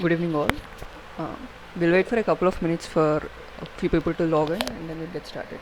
Good evening, all. Uh, we'll wait for a couple of minutes for a few people to log in and then we'll get started.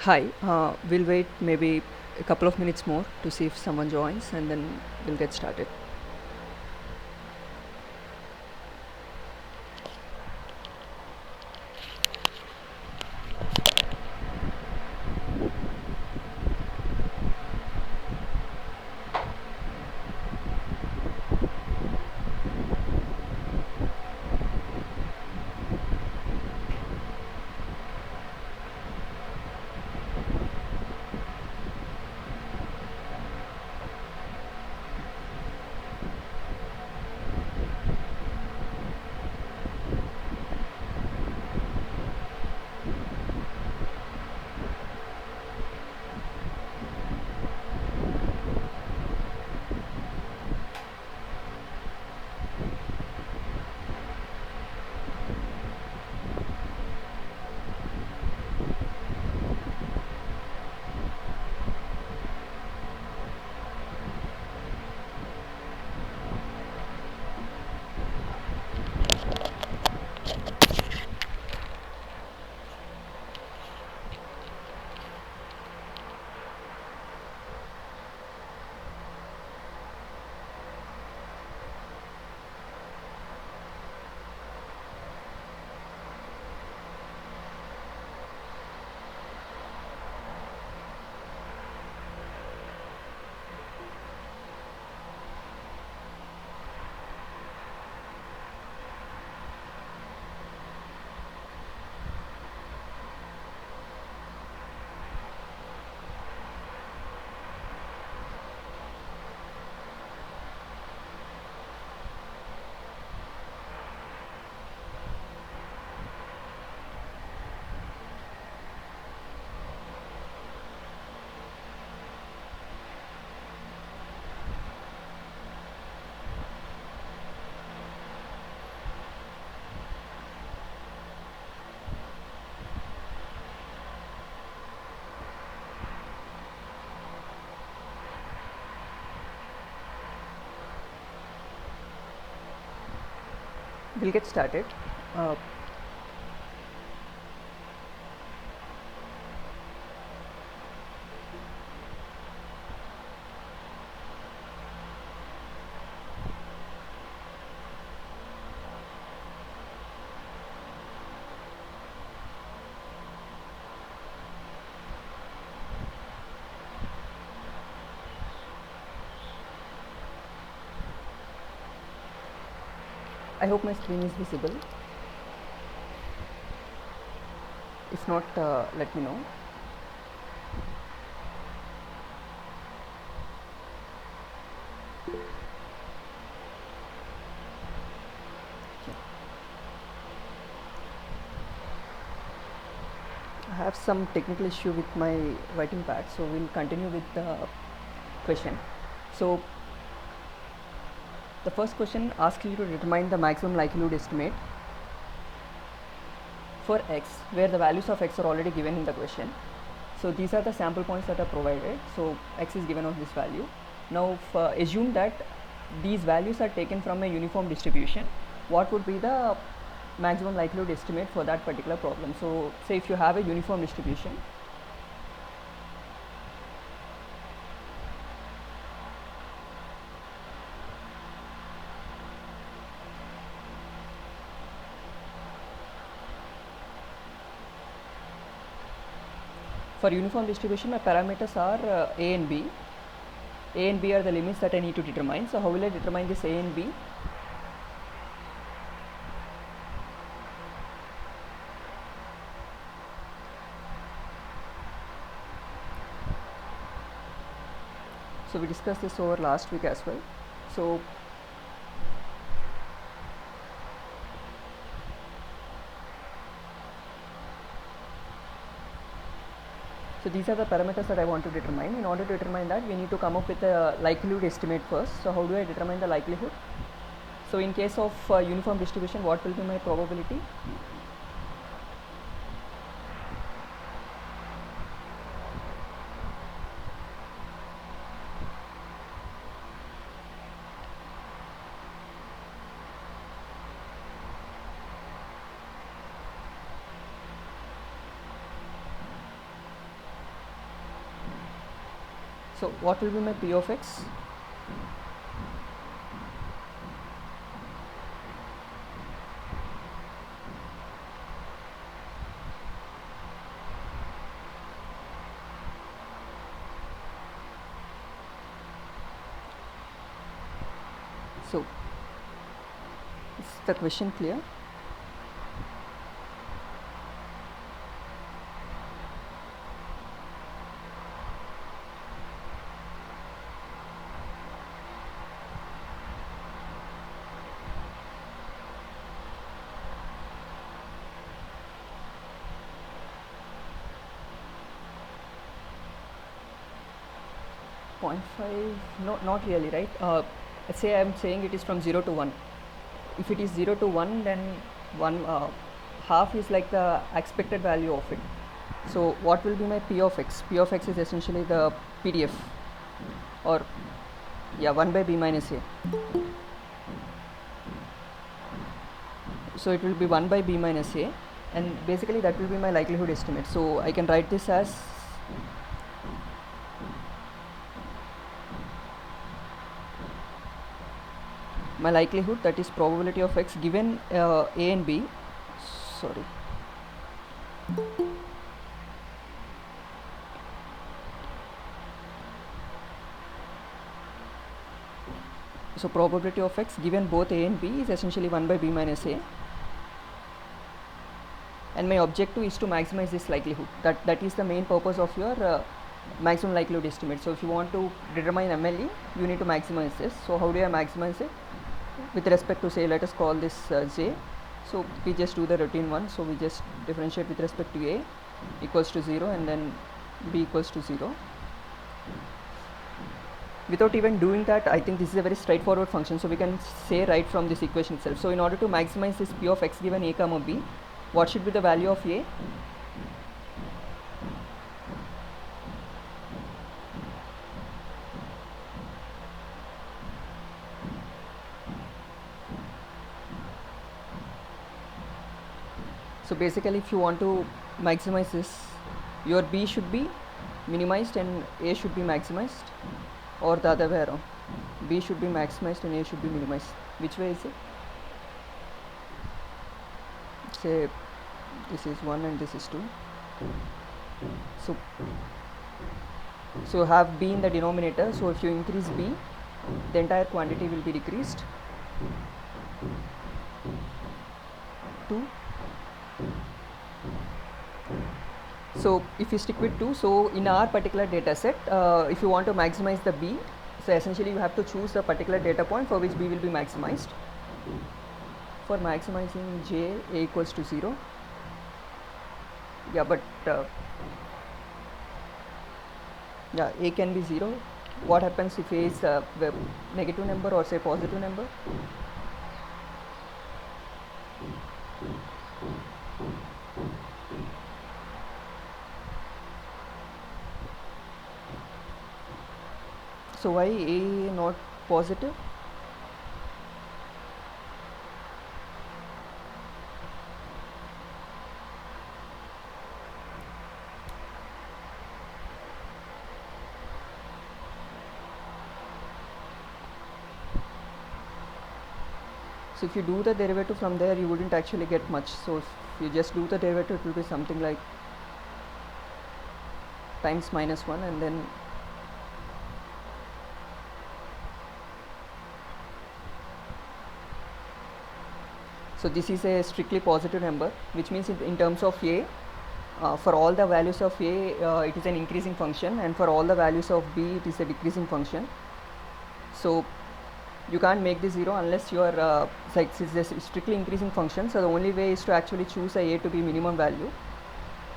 Hi, we'll wait maybe a couple of minutes more to see if someone joins and then we'll get started. We'll get started. Uh, I hope my screen is visible. If not, let me know. have some technical issue with my writing pad, so we'll continue with the question. So the first question asks you to determine the maximum likelihood estimate for x, where the values of x are already given in the question. So these are the sample points that are provided. So x is given of this value. Now assume that these values are taken from a uniform distribution. What would be the maximum likelihood estimate for that particular problem? So say if you have a uniform distribution, for uniform distribution my parameters are a and b. A and b are the limits that I need to determine. So how will I determine this a and b? So we discussed this over last week as well. So these are the parameters that I want to determine. In order to determine that, we need to come up with a likelihood estimate first. So how do I determine the likelihood? So in case of uniform distribution, what will be my probability? So what will be my P of x? So is the question clear? .5, no, not really, right? Let's say I'm saying it is from 0 to 1. If it is 0 to 1, then half is like the expected value of it. So what will be my P of x? P of x is essentially the PDF, or 1 by b minus a. So it will be 1 by b minus a, and basically that will be my likelihood estimate. So I can write this as my likelihood, that is probability of x given a and b. Sorry. So probability of x given both a and b is essentially 1 by b minus a, and my objective is to maximize this likelihood. That is the main purpose of your maximum likelihood estimate. So if you want to determine MLE, you need to maximize this. So how do I maximize it? With respect to, say, let us call this j. So we just do the routine one. So we just differentiate with respect to a equals to 0 and then b equals to 0. Without even doing that, I think this is a very straightforward function. So we can say right from this equation itself. So in order to maximize this P of x given a comma b, what should be the value of a? So basically, if you want to maximize this, your b should be minimized and a should be maximized, or the other way around. B should be maximized and a should be minimized. Which way is it? Say this is 1 and this is 2. So have b in the denominator. So if you increase b, the entire quantity will be decreased. 2. So if you stick with 2, so in our particular data set, if you want to maximize the b, so essentially you have to choose a particular data point for which b will be maximized. For maximizing j, a equals to 0. Yeah, but yeah, a can be 0. What happens if a is a negative number or say positive number? So why a not positive? So if you do the derivative from there, you wouldn't actually get much. So if you just do the derivative, it will be something like times minus 1, and then so this is a strictly positive number, which means in terms of a, for all the values of a, it is an increasing function, and for all the values of b, it is a decreasing function. So you can't make this 0 unless you are like it's a strictly increasing function. So the only way is to actually choose a to be minimum value.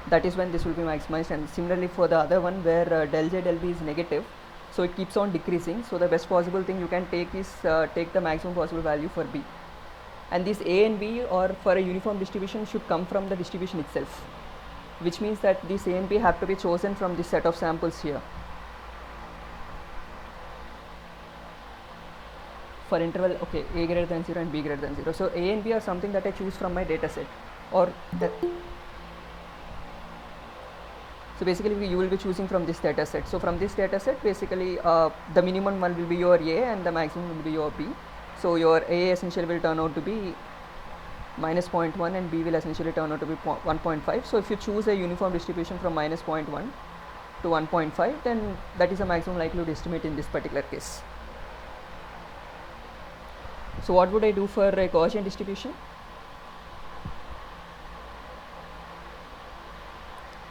That is when this will be maximized. And similarly for the other one where del j del b is negative, so it keeps on decreasing. So the best possible thing you can take is take the maximum possible value for b. And this a and b, or for a uniform distribution, should come from the distribution itself, which means that this a and b have to be chosen from this set of samples here. For interval, okay, a greater than 0 and b greater than 0. So a and b are something that I choose from my data set, or that. So basically you will be choosing from this data set. So from this data set, basically the minimum one will be your a and the maximum will be your b. So your a essentially will turn out to be minus 0.1 and b will essentially turn out to be 1.5. So if you choose a uniform distribution from minus 0.1 to 1.5, then that is a maximum likelihood estimate in this particular case. So what would I do for a Gaussian distribution?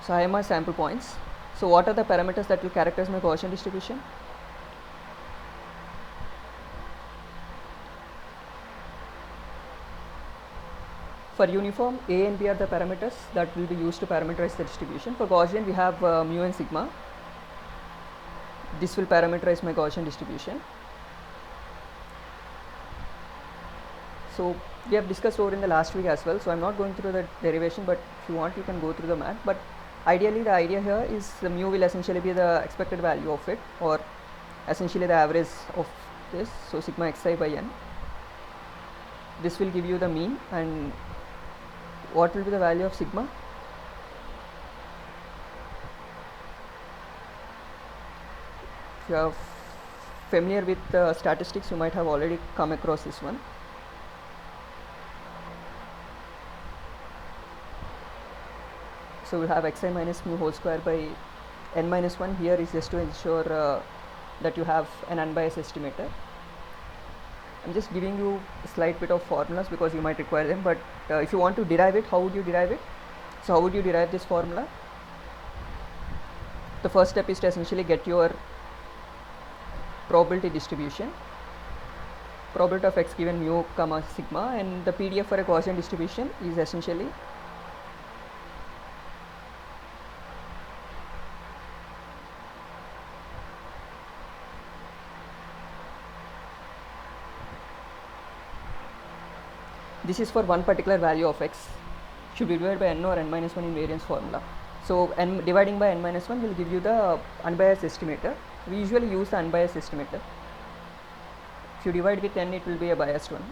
So I have my sample points. So what are the parameters that will characterize my Gaussian distribution? For uniform, a and b are the parameters that will be used to parameterize the distribution. For Gaussian, we have mu and sigma. This will parameterize my Gaussian distribution. So we have discussed over in the last week as well, so I'm not going through the derivation, but if you want you can go through the math. But ideally the idea here is the mu will essentially be the expected value of it, or essentially the average of this, so sigma xi by n. This will give you the mean, and what will be the value of sigma? If you are familiar with statistics, you might have already come across this one. So we'll have xi minus mu whole square by n minus 1. Here is just to ensure that you have an unbiased estimator. I'm just giving you a slight bit of formulas because you might require them, but if you want to derive it, how would you derive it? So how would you derive this formula? The first step is to essentially get your probability distribution, probability of x given mu comma sigma, and the PDF for a Gaussian distribution is essentially this is for one particular value of x, should be divided by n or n minus 1 in variance formula. So n dividing by n minus 1 will give you the unbiased estimator. We usually use the unbiased estimator. If you divide with n, it will be a biased one.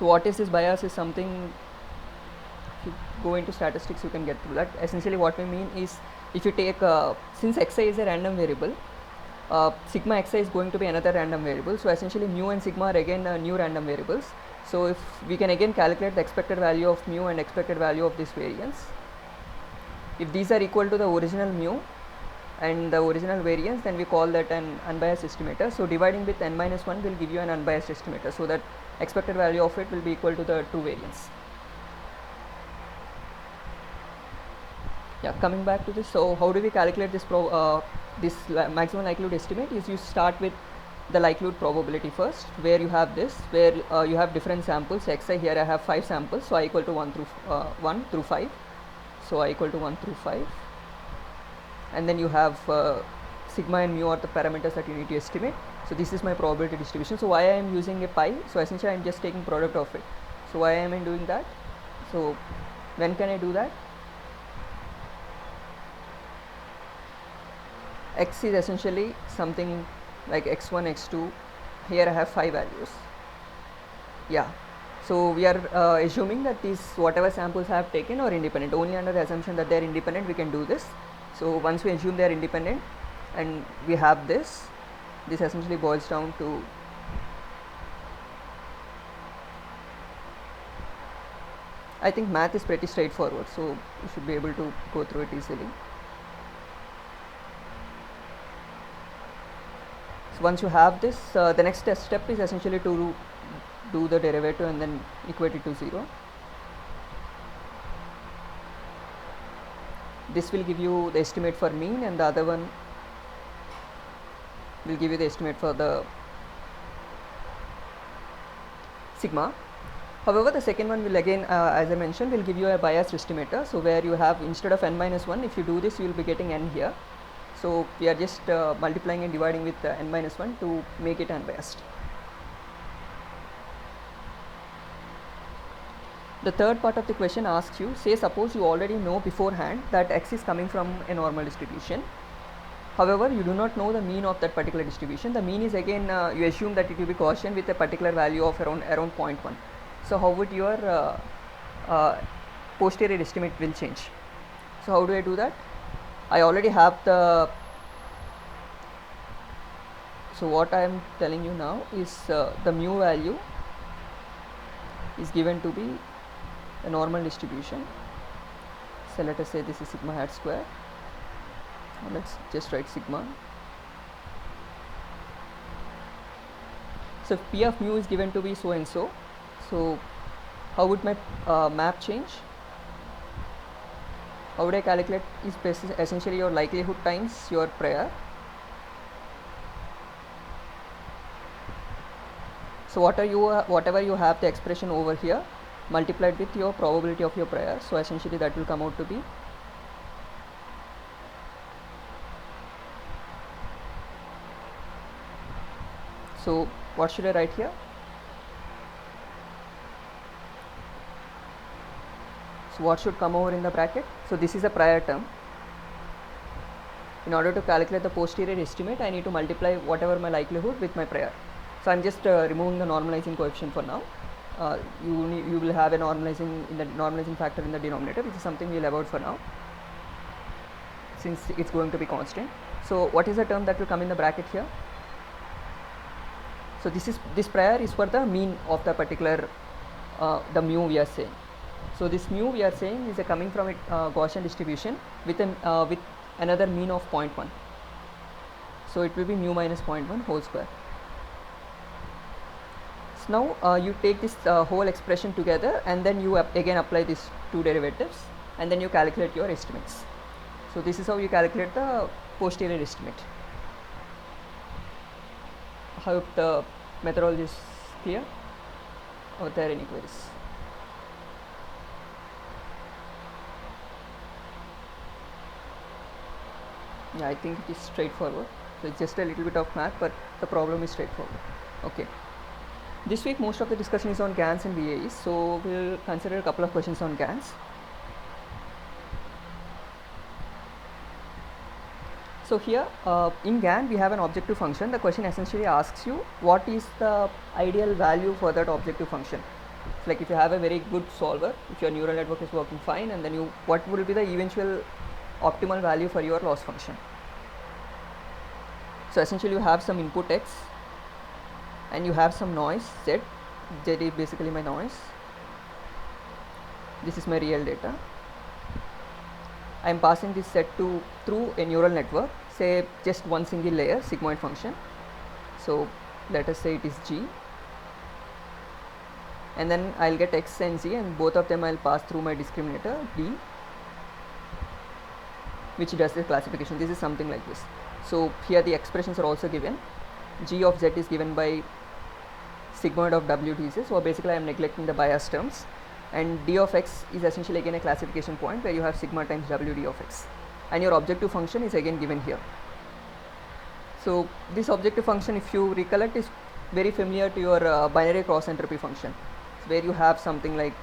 So what is this bias is something, if you go into statistics you can get through that. Essentially what we mean is, if you take since xi is a random variable, sigma xi is going to be another random variable. So essentially mu and sigma are again new random variables. So if we can again calculate the expected value of mu and expected value of this variance, if these are equal to the original mu and the original variance, then we call that an unbiased estimator. So dividing with n minus 1 will give you an unbiased estimator, so that expected value of it will be equal to the two variance. Yeah, coming back to this, so how do we calculate this maximum likelihood estimate? Is you start with the likelihood probability first, where you have this, where you have different samples xi. Here I have 5 samples, so I equal to 1 through 5. so I equal to 1 through 5, and then you have sigma and mu are the parameters that you need to estimate. So this is my probability distribution. So why I am using a pi? So essentially I am just taking product of it. So why am I doing that? So when can I do that? X is essentially something like x1, x2. Here I have 5 values. Yeah. So we are assuming that these whatever samples I have taken are independent. Only under the assumption that they are independent we can do this. So once we assume they are independent and we have this essentially boils down to I think math is pretty straightforward, so you should be able to go through it easily. So once you have this, the next step is essentially to do the derivative and then equate it to 0. This will give you the estimate for mean, and the other one will give you the estimate for the sigma. However, the second one will again, as I mentioned, will give you a biased estimator. So where you have, instead of n minus 1, if you do this, you will be getting n here. So we are just multiplying and dividing with n minus 1 to make it unbiased. The third part of the question asks you, say suppose you already know beforehand that x is coming from a normal distribution. However, you do not know the mean of that particular distribution. The mean is again, you assume that it will be Gaussian with a particular value of around 0.1. So how would your posterior estimate will change? So how do I do that? I already have the, so what I am telling you now is the mu value is given to be a normal distribution. So let us say this is sigma hat square. Now let's just write sigma. So if p of mu is given to be so and so, so how would my map change? How would I calculate? Is essentially your likelihood times your prior. So whatever you have the expression over here multiplied with your probability of your prior. So essentially that will come out to be so what should I write here? So what should come over in the bracket? So this is a prior term. In order to calculate the posterior estimate, I need to multiply whatever my likelihood with my prior. So I am just removing the normalizing coefficient for now. You will have a normalizing factor in the denominator, which is something we will avoid for now, since it's going to be constant. So what is the term that will come in the bracket here? So this prior is for the mean of the particular the mu we are saying. So this mu we are saying is coming from a Gaussian distribution with another mean of 0.1. So it will be mu minus 0.1 whole square. So now you take this whole expression together, and then you again apply these two derivatives, and then you calculate your estimates. So this is how you calculate the posterior estimate. I hope the methodology is clear. Are there any queries? Yeah, I think it is straightforward. So it's just a little bit of math, but the problem is straightforward. Okay. This week most of the discussion is on GANs and VAEs, so we'll consider a couple of questions on GANs. So here in GAN we have an objective function. The question essentially asks you what is the ideal value for that objective function. It's like if you have a very good solver, if your neural network is working fine, and then what will be the eventual optimal value for your loss function. So essentially you have some input x and you have some noise z. Z is basically my noise. This is my real data. I am passing this set through a neural network, say just one single layer sigmoid function. So let us say it is g, and then I'll get x and z, and both of them I'll pass through my discriminator d, which does the classification. This is something like this. So here the expressions are also given. G of z is given by sigmoid of w dz. So basically I am neglecting the bias terms. and d of x is essentially again a classification point where you have sigma times wd of x, and your objective function is again given here. So this objective function, if you recollect, is very familiar to your binary cross entropy function, where you have something like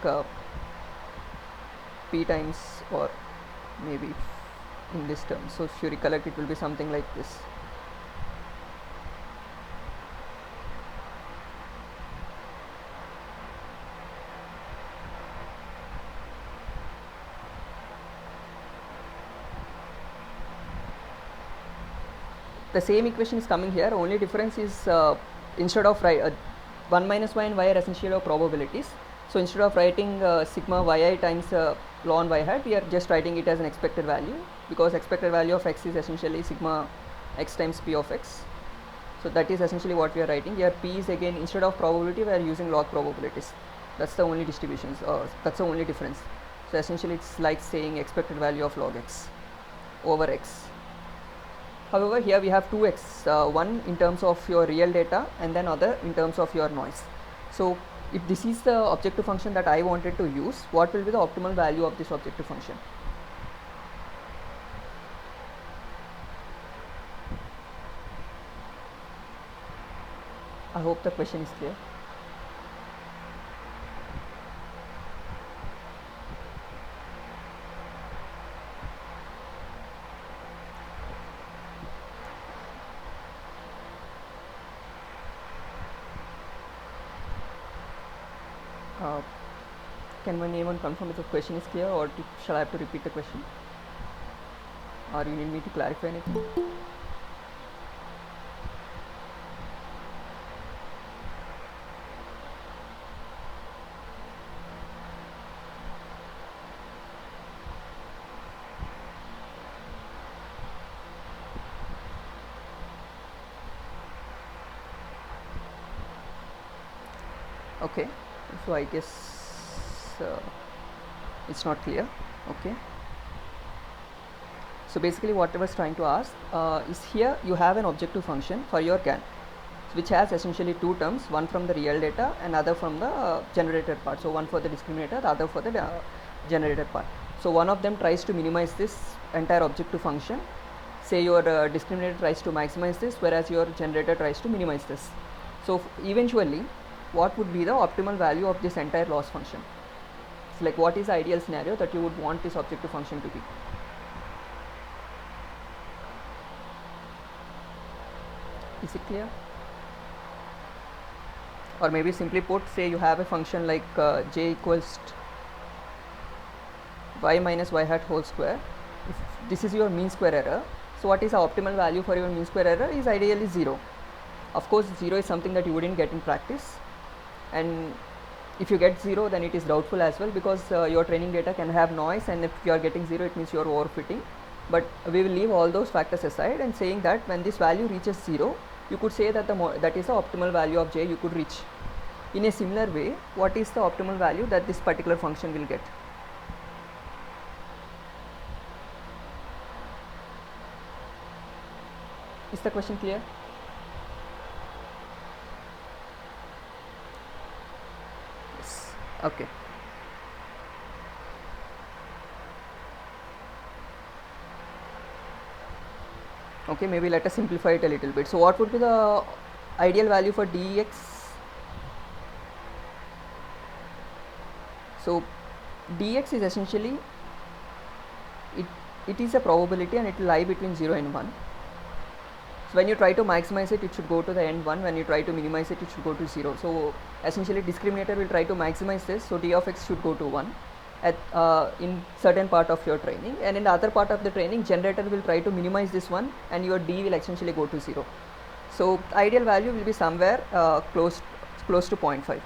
p times, or maybe in this term. So if you recollect, it will be something like this. The same equation is coming here, only difference is instead of 1 minus y and y are essentially of probabilities. So instead of writing sigma yi times ln y hat, we are just writing it as an expected value, because expected value of x is essentially sigma x times p of x. So that is essentially what we are writing here. P is again, instead of probability, we are using log probabilities. That's the only distributions, that's the only difference. So essentially it's like saying expected value of log x over x. However, here we have two x, one in terms of your real data and then other in terms of your noise. So if this is the objective function that I wanted to use, what will be the optimal value of this objective function? I hope the question is clear. Can one anyone confirm if the question is clear, or shall I have to repeat the question, or you need me to clarify anything? Okay, so I guess it's not clear. Okay, so basically what I was trying to ask is, here you have an objective function for your GAN, which has essentially two terms, one from the real data and other from the generated part. So one for the discriminator, the other for the generated part. So one of them tries to minimize this entire objective function. Say your discriminator tries to maximize this, whereas your generator tries to minimize this. So eventually, what would be the optimal value of this entire loss function? So like, what is the ideal scenario that you would want this objective function to be? Is it clear? Or maybe simply put, say you have a function like j equals y minus y hat whole square. If this is your mean square error, so what is the optimal value for your mean square error? Is ideally 0. Of course, 0 is something that you wouldn't get in practice, and if you get 0, then it is doubtful as well, because your training data can have noise, and if you are getting 0, it means you are overfitting. But we will leave all those factors aside, and saying that when this value reaches 0, you could say that that is the optimal value of j you could reach. In a similar way, what is the optimal value that this particular function will get? Is the question clear? Yes. Okay. Okay, maybe let us simplify it a little bit. So what would be the ideal value for dx? So dx is essentially, it is a probability, and it will lie between 0 and 1. So when you try to maximize it, it should go to the end 1. When you try to minimize it, it should go to 0. So essentially, discriminator will try to maximize this. So d of x should go to 1 at in certain part of your training, and in the other part of the training, generator will try to minimize this one, and your d will essentially go to 0. So ideal value will be somewhere close to 0.5.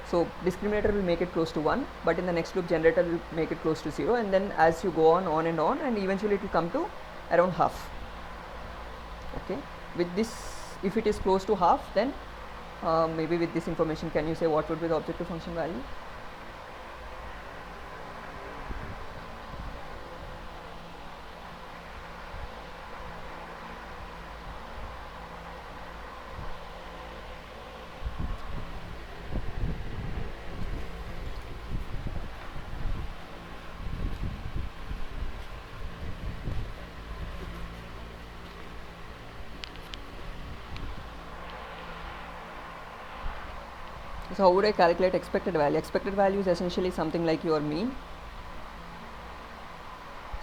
So discriminator will make it close to 1, but in the next loop, generator will make it close to 0, and then as you go on and on, and eventually it will come to around half. Okay, with this, if it is close to half, then maybe with this information, can you say what would be the objective function value? So how would I calculate expected value? Expected value is essentially something like your mean.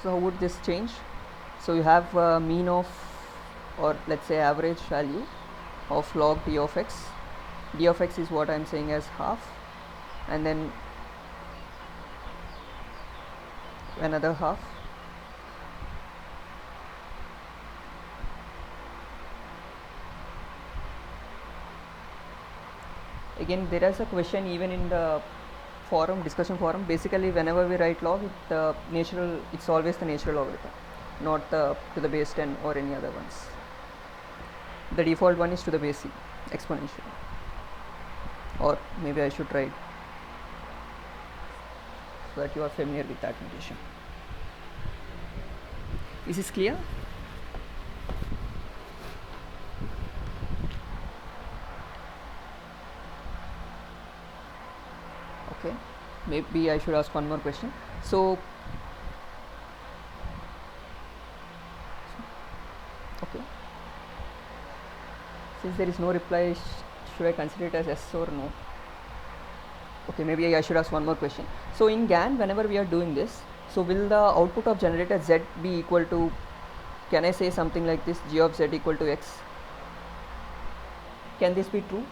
So how would this change? So you have a mean of, or let's say average value of log d of x. D of x is what I am saying as half, and then another half. Again, there is a question even in the forum, discussion forum. Basically, whenever we write log, it's always the natural logarithm, not the to the base 10 or any other ones. The default one is to the base c, exponential, or maybe I should write so that you are familiar with that notation. Is this clear? Okay, maybe I should ask one more question. So okay, since there is no reply, should I consider it as yes or no? Okay, maybe I should ask one more question. So in GAN, whenever we are doing this, so will the output of generator z be equal to, can I say something like this, g of z equal to x? Can this be true?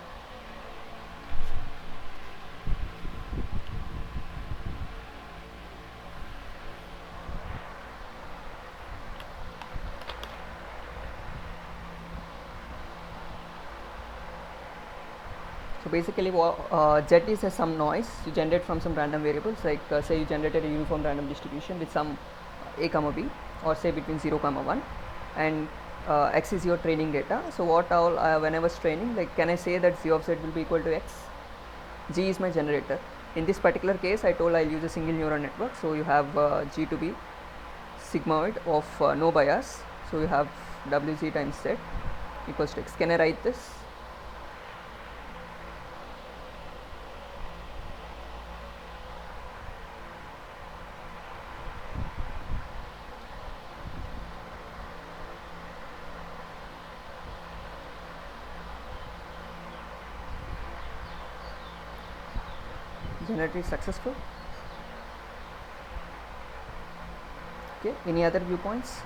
So basically z is some noise you generate from some random variables, like say you generated a uniform random distribution with some a comma b, or say between 0 comma 1, and x is your training data. So what all when I was training, like can I say that z of z will be equal to x? G is my generator. In this particular case, I told I'll use a single neural network, so you have G to be sigmoid of no bias, so you have wz times z equals to x. Can I write this? Generator is successful. Okay, any other viewpoints?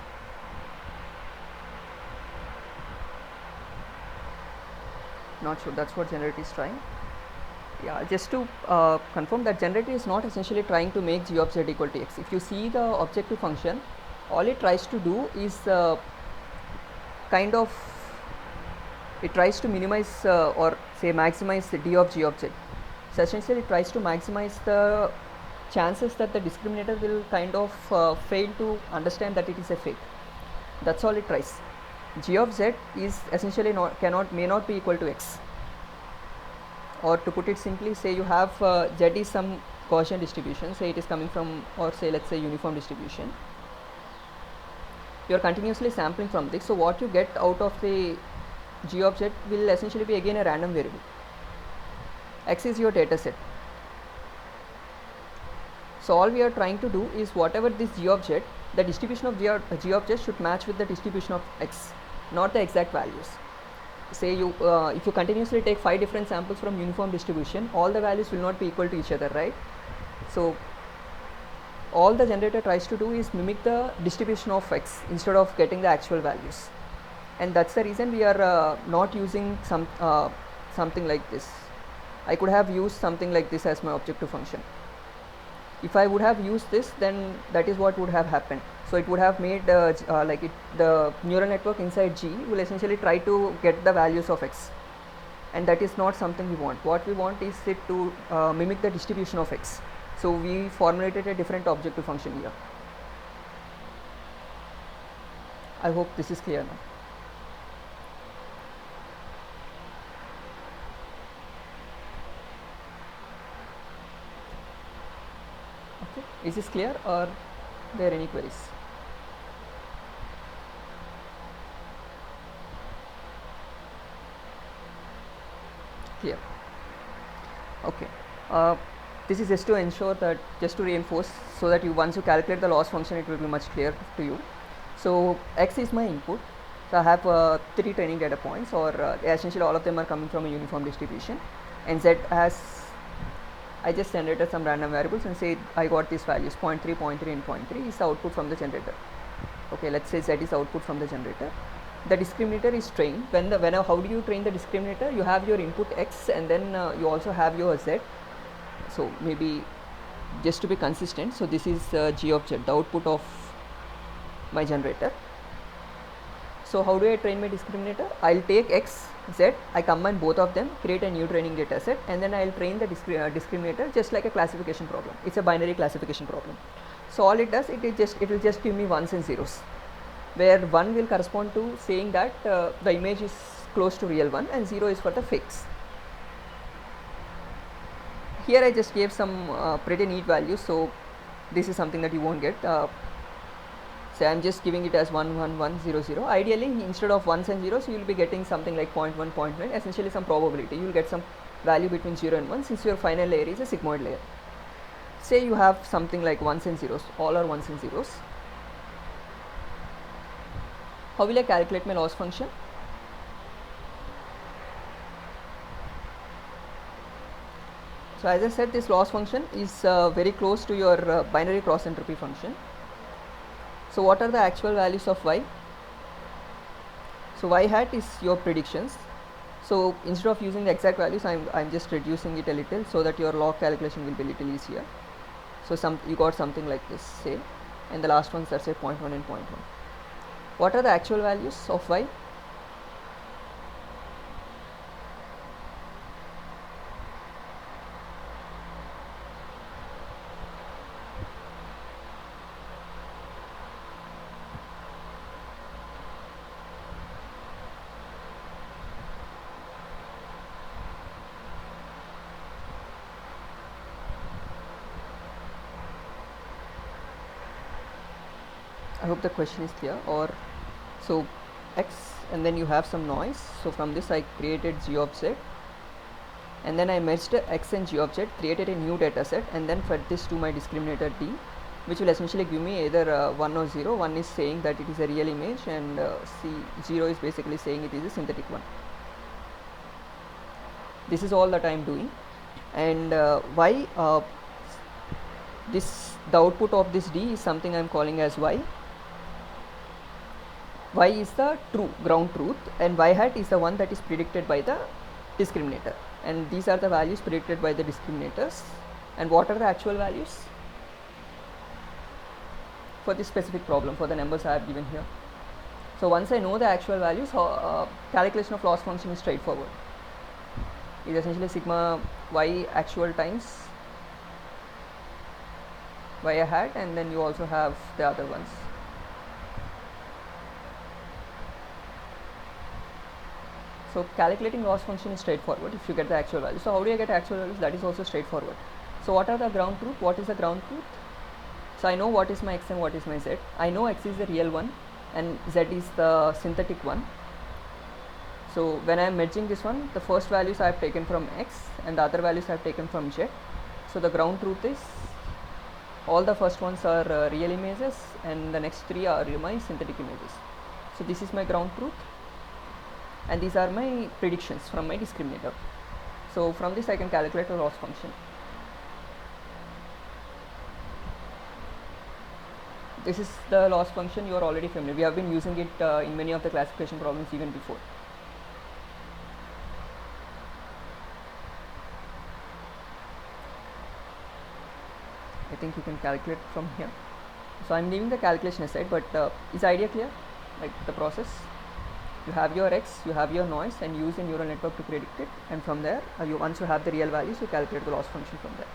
Not sure, that's what generator is trying. Yeah, just to confirm that generator is not essentially trying to make g of z equal to x. If you see the objective function, all it tries to do is it tries to minimize or say maximize the d of g of z. So essentially it tries to maximize the chances that the discriminator will kind of fail to understand that it is a fake. That's all it tries. G of z is essentially may not be equal to x. Or to put it simply, say you have z is some Gaussian distribution, say it is coming from, or say let's say uniform distribution. You are continuously sampling from this, so what you get out of the g of z will essentially be again a random variable. X is your data set. So all we are trying to do is whatever this g of z, the distribution of g of z should match with the distribution of x, not the exact values. Say you if you continuously take 5 different samples from uniform distribution, all the values will not be equal to each other, right? So all the generator tries to do is mimic the distribution of x instead of getting the actual values, and that's the reason we are not using something like this. I could have used something like this as my objective function. If I would have used this, then that is what would have happened. So it would have made the neural network inside G will essentially try to get the values of x, and that is not something we want. What we want is it to mimic the distribution of x. So we formulated a different objective function here. I hope this is clear now. Okay, is this clear, or are there any queries? Clear. Okay. This is just to ensure that, just to reinforce, so that once you calculate the loss function, it will be much clearer to you. So x is my input. So I have 3 training data points, or essentially all of them are coming from a uniform distribution, and z has, I just generated some random variables and say I got these values 0.3, 0.3 and 0.3 is the output from the generator. Okay, let's say z is output from the generator. The discriminator is trained. How do you train the discriminator? You have your input x and then you also have your z. So maybe just to be consistent, so this is g of z, the output of my generator. So how do I train my discriminator? I'll take x, z, I combine both of them, create a new training data set, and then I'll train the discriminator just like a classification problem. It's a binary classification problem. So all it does, it will just give me ones and zeros, where 1 will correspond to saying that the image is close to real one, and 0 is for the fakes. Here I just gave some pretty neat values, so this is something that you won't get. So I am just giving it as 1, 1, 1, 0, 0. Ideally, instead of ones and zeros, you will be getting something like 0.1, 0.9, essentially some probability. You will get some value between 0 and 1, since your final layer is a sigmoid layer. Say you have something like ones and zeros, all are ones and zeros. How will I calculate my loss function? So as I said, this loss function is very close to your binary cross entropy function. So what are the actual values of y? So y hat is your predictions. So instead of using the exact values, I'm just reducing it a little so that your log calculation will be a little easier. So you got something like this, say, and the last ones are say 0.1 and 0.1. What are the actual values of y? I hope the question is clear. Or so x, and then you have some noise. So from this I created g of z, and then I merged x and g of z, created a new data set, and then fed this to my discriminator d, which will essentially give me either 1 or 0. 1 is saying that it is a real image, and 0 is basically saying it is a synthetic one. This is all that I am doing. And y, the output of this d is something I am calling as y. Y is the ground truth, and y hat is the one that is predicted by the discriminator, and these are the values predicted by the discriminators. And what are the actual values for this specific problem, for the numbers I have given here? So once I know the actual values, calculation of loss function is straightforward. It is essentially sigma y actual times y hat, and then you also have the other ones. So calculating loss function is straightforward if you get the actual value. So how do I get actual values? That is also straightforward. So what are the ground truth? What is the ground truth? So I know what is my x and what is my z. I know x is the real one and z is the synthetic one. So when I am merging this one, the first values I have taken from x and the other values I have taken from z. So the ground truth is all the first ones are real images, and the next three are my synthetic images. So this is my ground truth, and these are my predictions from my discriminator. So from this I can calculate a loss function. This is the loss function you are already familiar. We have been using it in many of the classification problems even before. I think you can calculate from here. So I am leaving the calculation aside, but is the idea clear? Like the process? You have your x, you have your noise, and use a neural network to predict it, and from there once you have the real values, you calculate the loss function from there.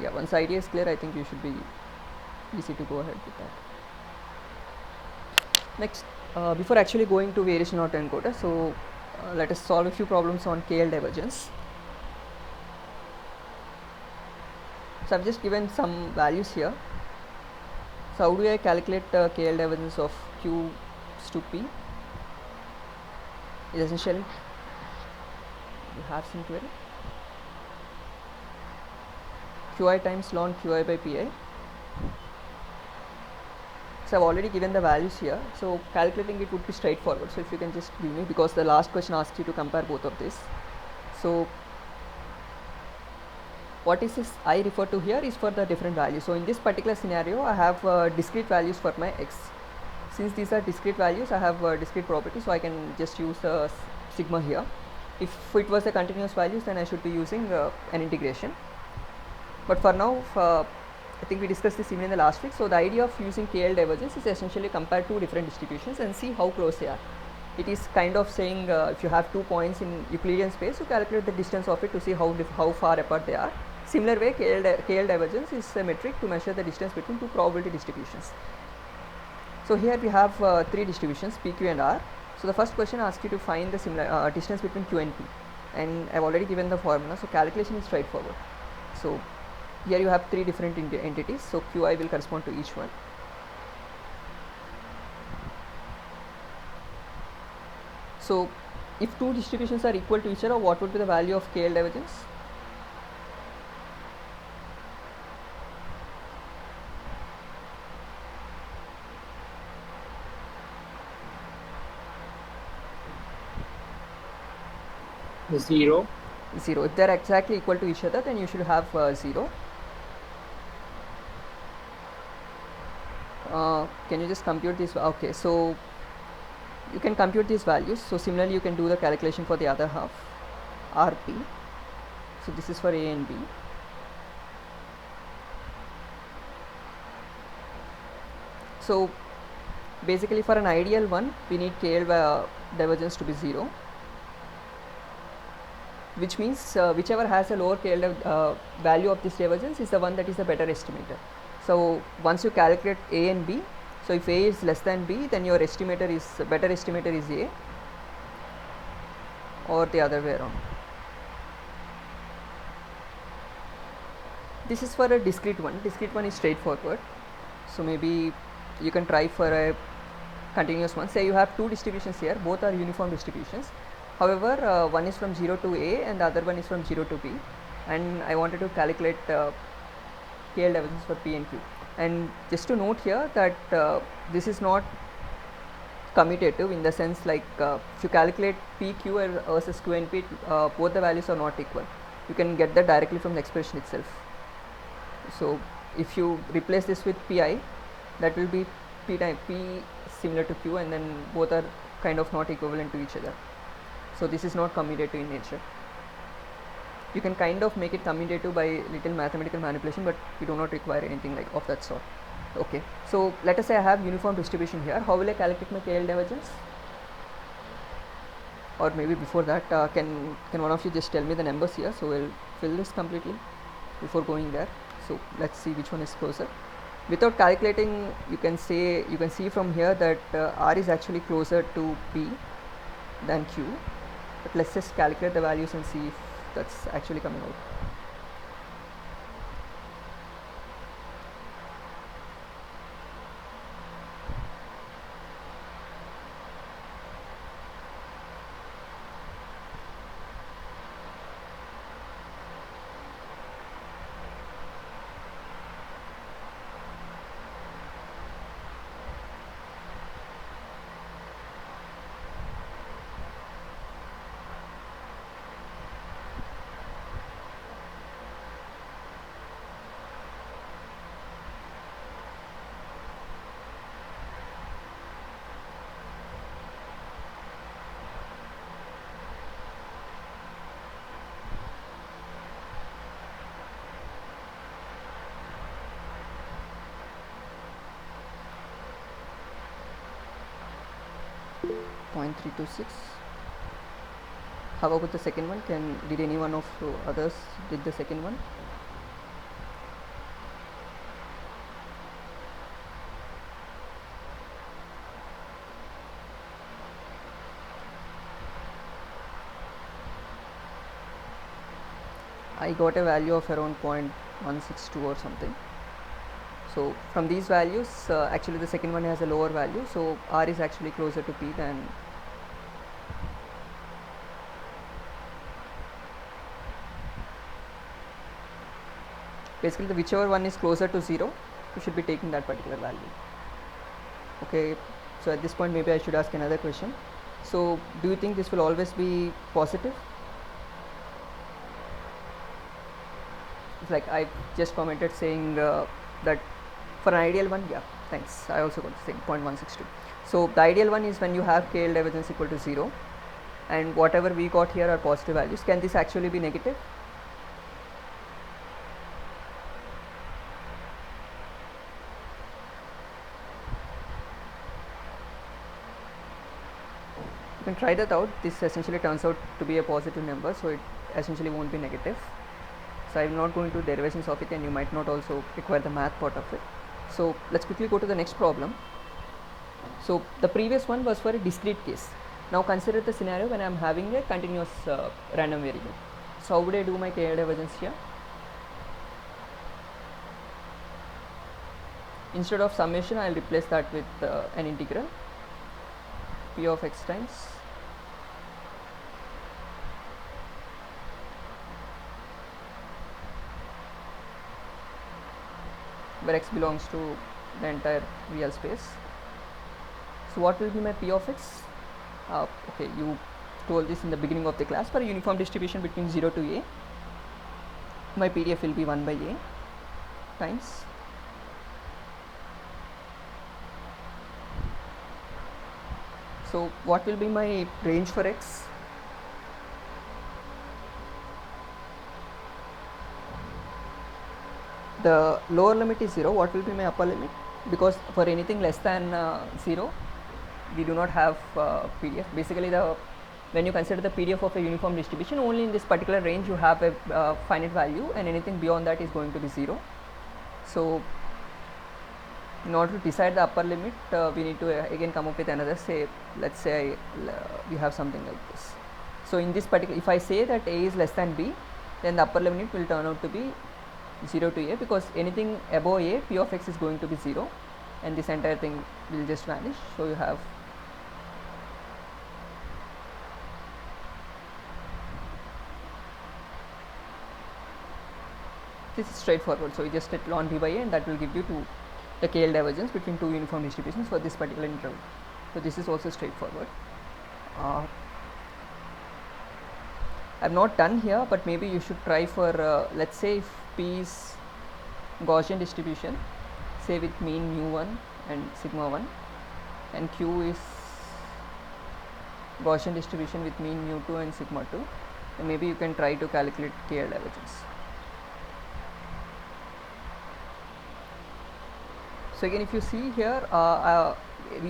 Yeah, once the idea is clear, I think you should be easy to go ahead with that. Next, before actually going to variation autoencoder, so let us solve a few problems on KL divergence. So I have just given some values here. So how do I calculate KL divergence of Q to P? Is essentially, you have some query, Qi times ln Qi by Pi. So I have already given the values here, so calculating it would be straightforward. So if you can just give me, because the last question asked you to compare both of this. So what is this I refer to here is for the different values. So in this particular scenario, I have discrete values for my x. Since these are discrete values, I have discrete properties, so I can just use sigma here. If it was a continuous values, then I should be using an integration. But for now, I think we discussed this even in the last week. So the idea of using KL divergence is essentially compare two different distributions and see how close they are. It is kind of saying if you have 2 points in Euclidean space, you calculate the distance of it to see how far apart they are. Similar way, KL divergence is a metric to measure the distance between two probability distributions. So here we have 3 distributions, P, Q and R. So the first question asks you to find the similar distance between Q and P, and I've already given the formula, so calculation is straightforward. So here you have 3 different entities, so Qi will correspond to each one. So if two distributions are equal to each other, what would be the value of KL divergence? Zero. If they are exactly equal to each other, then you should have 0. Can you just compute this? Okay, so you can compute these values. So similarly, you can do the calculation for the other half, Rp. So this is for A and B. So basically, for an ideal one, we need KL divergence to be 0. Which means whichever has a lower KL value of this divergence is the one that is the better estimator. So once you calculate A and B, so if A is less than B, then your estimator is better estimator is A, or the other way around. This is for a discrete one. Discrete one is straightforward. So maybe you can try for a continuous one. Say you have 2 distributions here, both are uniform distributions. However, one is from 0 to A and the other one is from 0 to B, and I wanted to calculate KL divergence for P and Q. And just to note here that this is not commutative in the sense like if you calculate PQ versus Q and P, both the values are not equal. You can get that directly from the expression itself. So if you replace this with Pi, that will be P times P similar to Q, and then both are kind of not equivalent to each other. So this is not commutative in nature. You can kind of make it commutative by little mathematical manipulation, but you do not require anything like of that sort. Okay, so let us say I have uniform distribution here. How will I calculate my KL divergence? Or maybe before that, can one of you just tell me the numbers here? So we'll fill this completely before going there. So let's see which one is closer. Without calculating, you can see from here that R is actually closer to P than Q. But let's just calculate the values and see if that's actually coming out. .326. How about the second one? Did any one of others did the second one? I got a value of around 0.162 or something. So from these values, actually the second one has a lower value, so R is actually closer to P than basically whichever one is closer to 0, you should be taking that particular value. Okay, so at this point maybe I should ask another question. So do you think this will always be positive? It's like I just commented saying that for an ideal one, yeah, thanks. I also got the same 0.162. So the ideal one is when you have KL divergence equal to 0, and whatever we got here are positive values. Can this actually be negative? You can try that out. This essentially turns out to be a positive number, so it essentially won't be negative. So I'm not going to derivations of it, and you might not also require the math part of it. So let's quickly go to the next problem. So the previous one was for a discrete case. Now consider the scenario when I'm having a continuous random variable. So how would I do my KL divergence here? Instead of summation, I'll replace that with an integral p of x times where x belongs to the entire real space. So what will be my p of x? Okay, you told this in the beginning of the class. For a uniform distribution between 0 to a, my PDF will be 1 by a times so what will be my range for x? The lower limit is 0. What will be my upper limit? Because for anything less than 0, we do not have PDF. Basically, when you consider the PDF of a uniform distribution, only in this particular range you have a finite value, and anything beyond that is going to be 0. So in order to decide the upper limit, we need to again come up with another, say, let's say we have something like this. So in this particular, if I say that a is less than b, then the upper limit will turn out to be 0 to a, because anything above a, p of x is going to be 0, and this entire thing will just vanish. So you have this is straightforward. So you just set ln b by a, and that will give you the KL divergence between two uniform distributions for this particular interval. So this is also straightforward. I'm not done here, but maybe you should try for let's say if P is Gaussian distribution, say with mean mu1 and sigma 1, and Q is Gaussian distribution with mean mu2 and sigma 2, then maybe you can try to calculate KL divergence. So again, if you see here,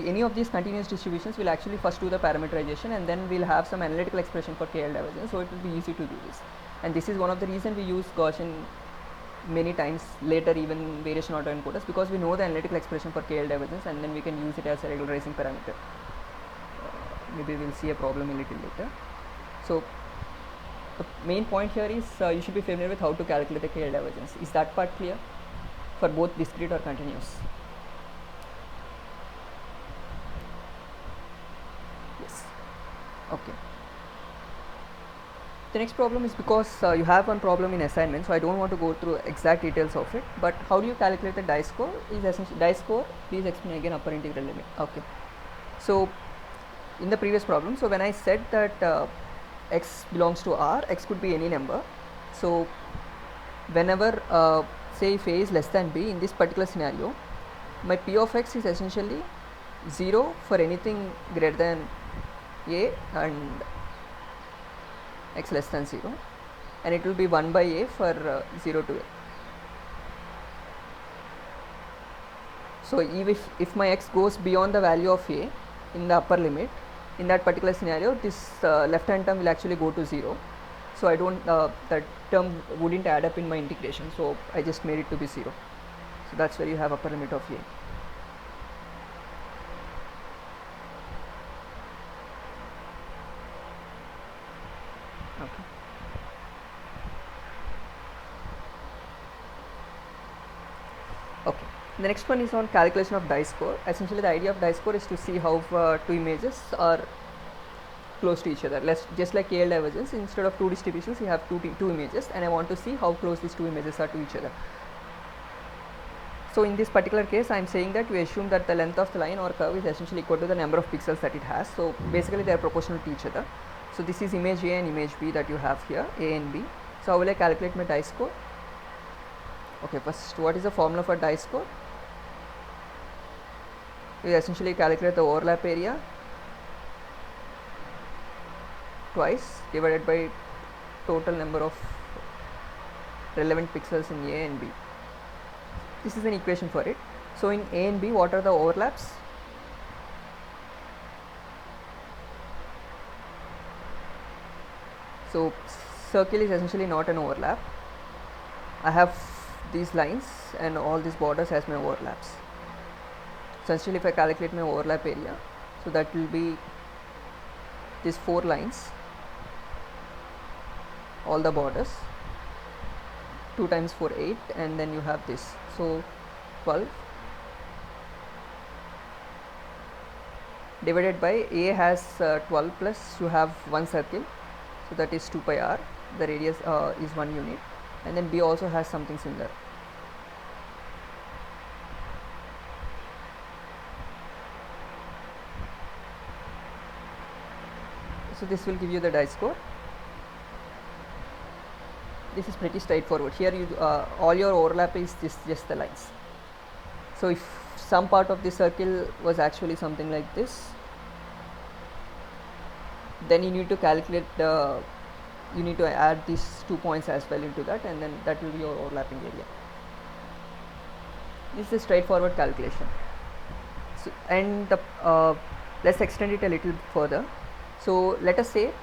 any of these continuous distributions will actually first do the parameterization, and then we'll have some analytical expression for KL divergence, so it will be easy to do this. And this is one of the reasons we use Gaussian many times later, even variation autoencoders, because we know the analytical expression for KL divergence, and then we can use it as a regularizing parameter. Maybe we'll see a problem a little later. So the main point here is you should be familiar with how to calculate the KL divergence. Is that part clear for both discrete or continuous? Okay. The next problem is, because you have one problem in assignment, so I don't want to go through exact details of it, but how do you calculate the die score is essentially die score. Please explain again upper integral limit. Okay. So in the previous problem, so when I said that x belongs to R, x could be any number. So whenever say if a is less than b, in this particular scenario, my p of x is essentially 0 for anything greater than a and x less than 0, and it will be 1 by a for 0 to a. So if my x goes beyond the value of a in the upper limit, in that particular scenario, this left hand term will actually go to 0. So I don't that term wouldn't add up in my integration, so I just made it to be 0. So that's where you have upper limit of a. Okay. Okay. The next one is on calculation of die score. Essentially, the idea of die score is to see how two images are close to each other. Just like KL divergence, instead of two distributions, you have two images, and I want to see how close these two images are to each other. So in this particular case, I am saying that we assume that the length of the line or curve is essentially equal to the number of pixels that it has. So basically, they are proportional to each other. So this is image A and image B that you have here, A and B. So how will I calculate my die score? Okay, first, what is the formula for die-score? We essentially calculate the overlap area twice divided by total number of relevant pixels in A and B. This is an equation for it. So in A and B, what are the overlaps? So circle is essentially not an overlap. I have these lines and all these borders as my overlaps. So essentially if I calculate my overlap area, so that will be these 4 lines, all the borders, 2 times 4 8, and then you have this, so 12 divided by A has 12 plus you have one circle, so that is 2 pi r, the radius is 1 unit, and then B also has something similar. So this will give you the die-score. This is pretty straightforward. Here you all your overlap is just the lines. So if some part of the circle was actually something like this, then you need to calculate you need to add these 2 points as well into that, and then that will be your overlapping area. This is a straightforward calculation. So, and let's extend it a little further. So let us say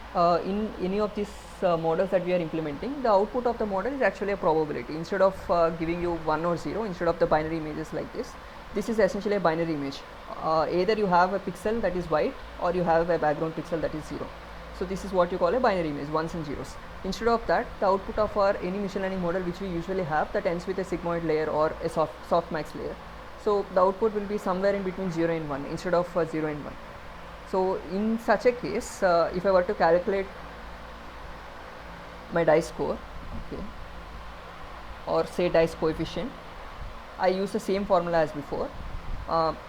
in any of these models that we are implementing, the output of the model is actually a probability. Instead of giving you 1 or 0, instead of the binary images like this is essentially a binary image. Either you have a pixel that is white or you have a background pixel that is 0. So this is what you call a binary image, ones and zeros. Instead of that, the output of our any machine learning model which we usually have, that ends with a sigmoid layer or a softmax layer. So the output will be somewhere in between 0 and 1 instead of 0 and 1. So in such a case, if I were to calculate my die-score, okay, or say dice coefficient, I use the same formula as before.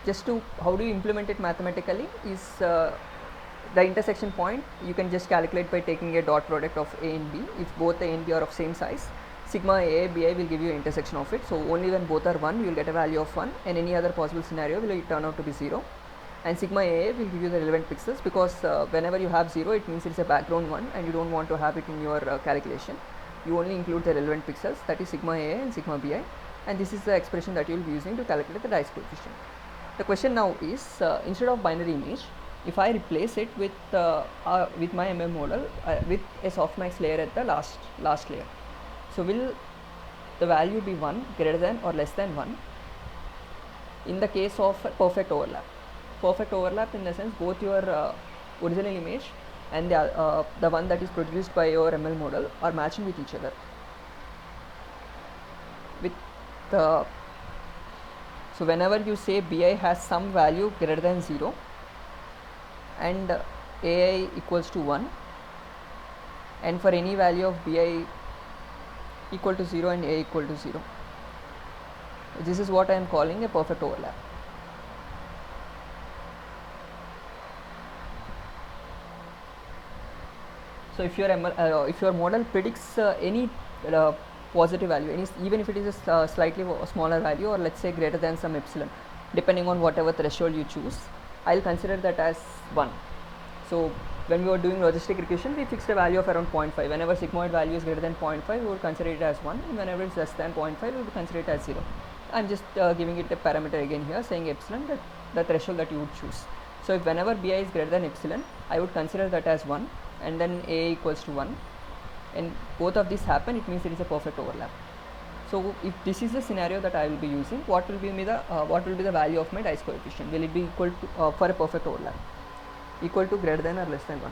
Just to how do you implement it mathematically is the intersection point you can just calculate by taking a dot product of A and B. If both A and B are of same size, sigma A Bi will give you an intersection of it. So only when both are 1 you will get a value of 1, and any other possible scenario will turn out to be 0. And sigma A will give you the relevant pixels, because whenever you have 0 it means it's a background one and you don't want to have it in your calculation. You only include the relevant pixels, that is sigma A and sigma Bi, and this is the expression that you will be using to calculate the dice coefficient. The question now is, instead of binary image, if I replace it with my MM model with a softmax layer at the last layer, so will the value be 1 greater than or less than 1 in the case of perfect overlap? Perfect overlap in the sense both your original image and the one that is produced by your ML model are matching with each other. So whenever you say Bi has some value greater than 0 and Ai equals to 1, and for any value of Bi equal to 0 and A equal to 0, this is what I am calling a perfect overlap. So if your model predicts any positive value, even if it is a slightly smaller value, or let's say greater than some epsilon, depending on whatever threshold you choose, I'll consider that as 1. So when we were doing logistic regression, we fixed a value of around 0.5. Whenever sigmoid value is greater than 0.5, we would consider it as 1, and whenever it's less than 0.5, we would consider it as 0. I'm just giving it a parameter again here, saying epsilon, that the threshold that you would choose. So if whenever Bi is greater than epsilon, I would consider that as 1, and then A equals to 1, and both of these happen, it means it is a perfect overlap. So if this is the scenario that I will be using, what will be the value of my dice coefficient? Will it be equal to for a perfect overlap, equal to, greater than, or less than 1?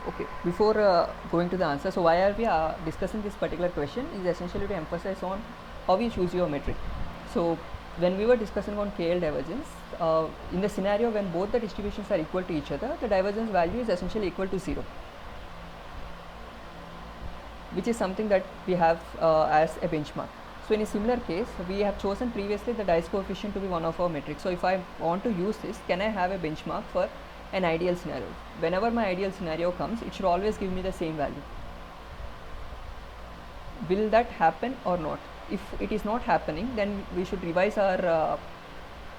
Okay, before going to the answer, so why are we discussing this particular question is essentially to emphasize on how we choose your metric. So when we were discussing on KL divergence, in the scenario when both the distributions are equal to each other, the divergence value is essentially equal to 0, which is something that we have as a benchmark. So in a similar case, we have chosen previously the dice coefficient to be one of our metrics. So if I want to use this, can I have a benchmark for an ideal scenario? Whenever my ideal scenario comes, it should always give me the same value. Will that happen or not? If it is not happening, then we should revise our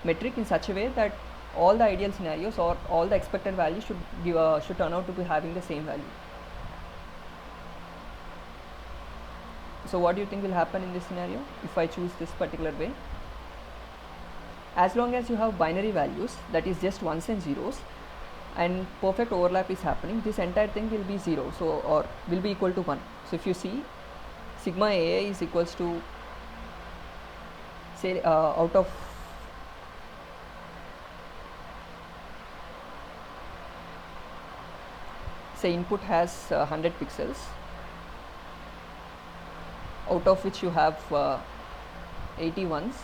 metric in such a way that all the ideal scenarios or all the expected values should turn out to be having the same value. So what do you think will happen in this scenario if I choose this particular way? As long as you have binary values, that is just ones and zeros, and perfect overlap is happening, this entire thing will be 0, so or will be equal to 1. So if you see, sigma AI is equals to, say, out of say input has 100 pixels, out of which you have 80 ones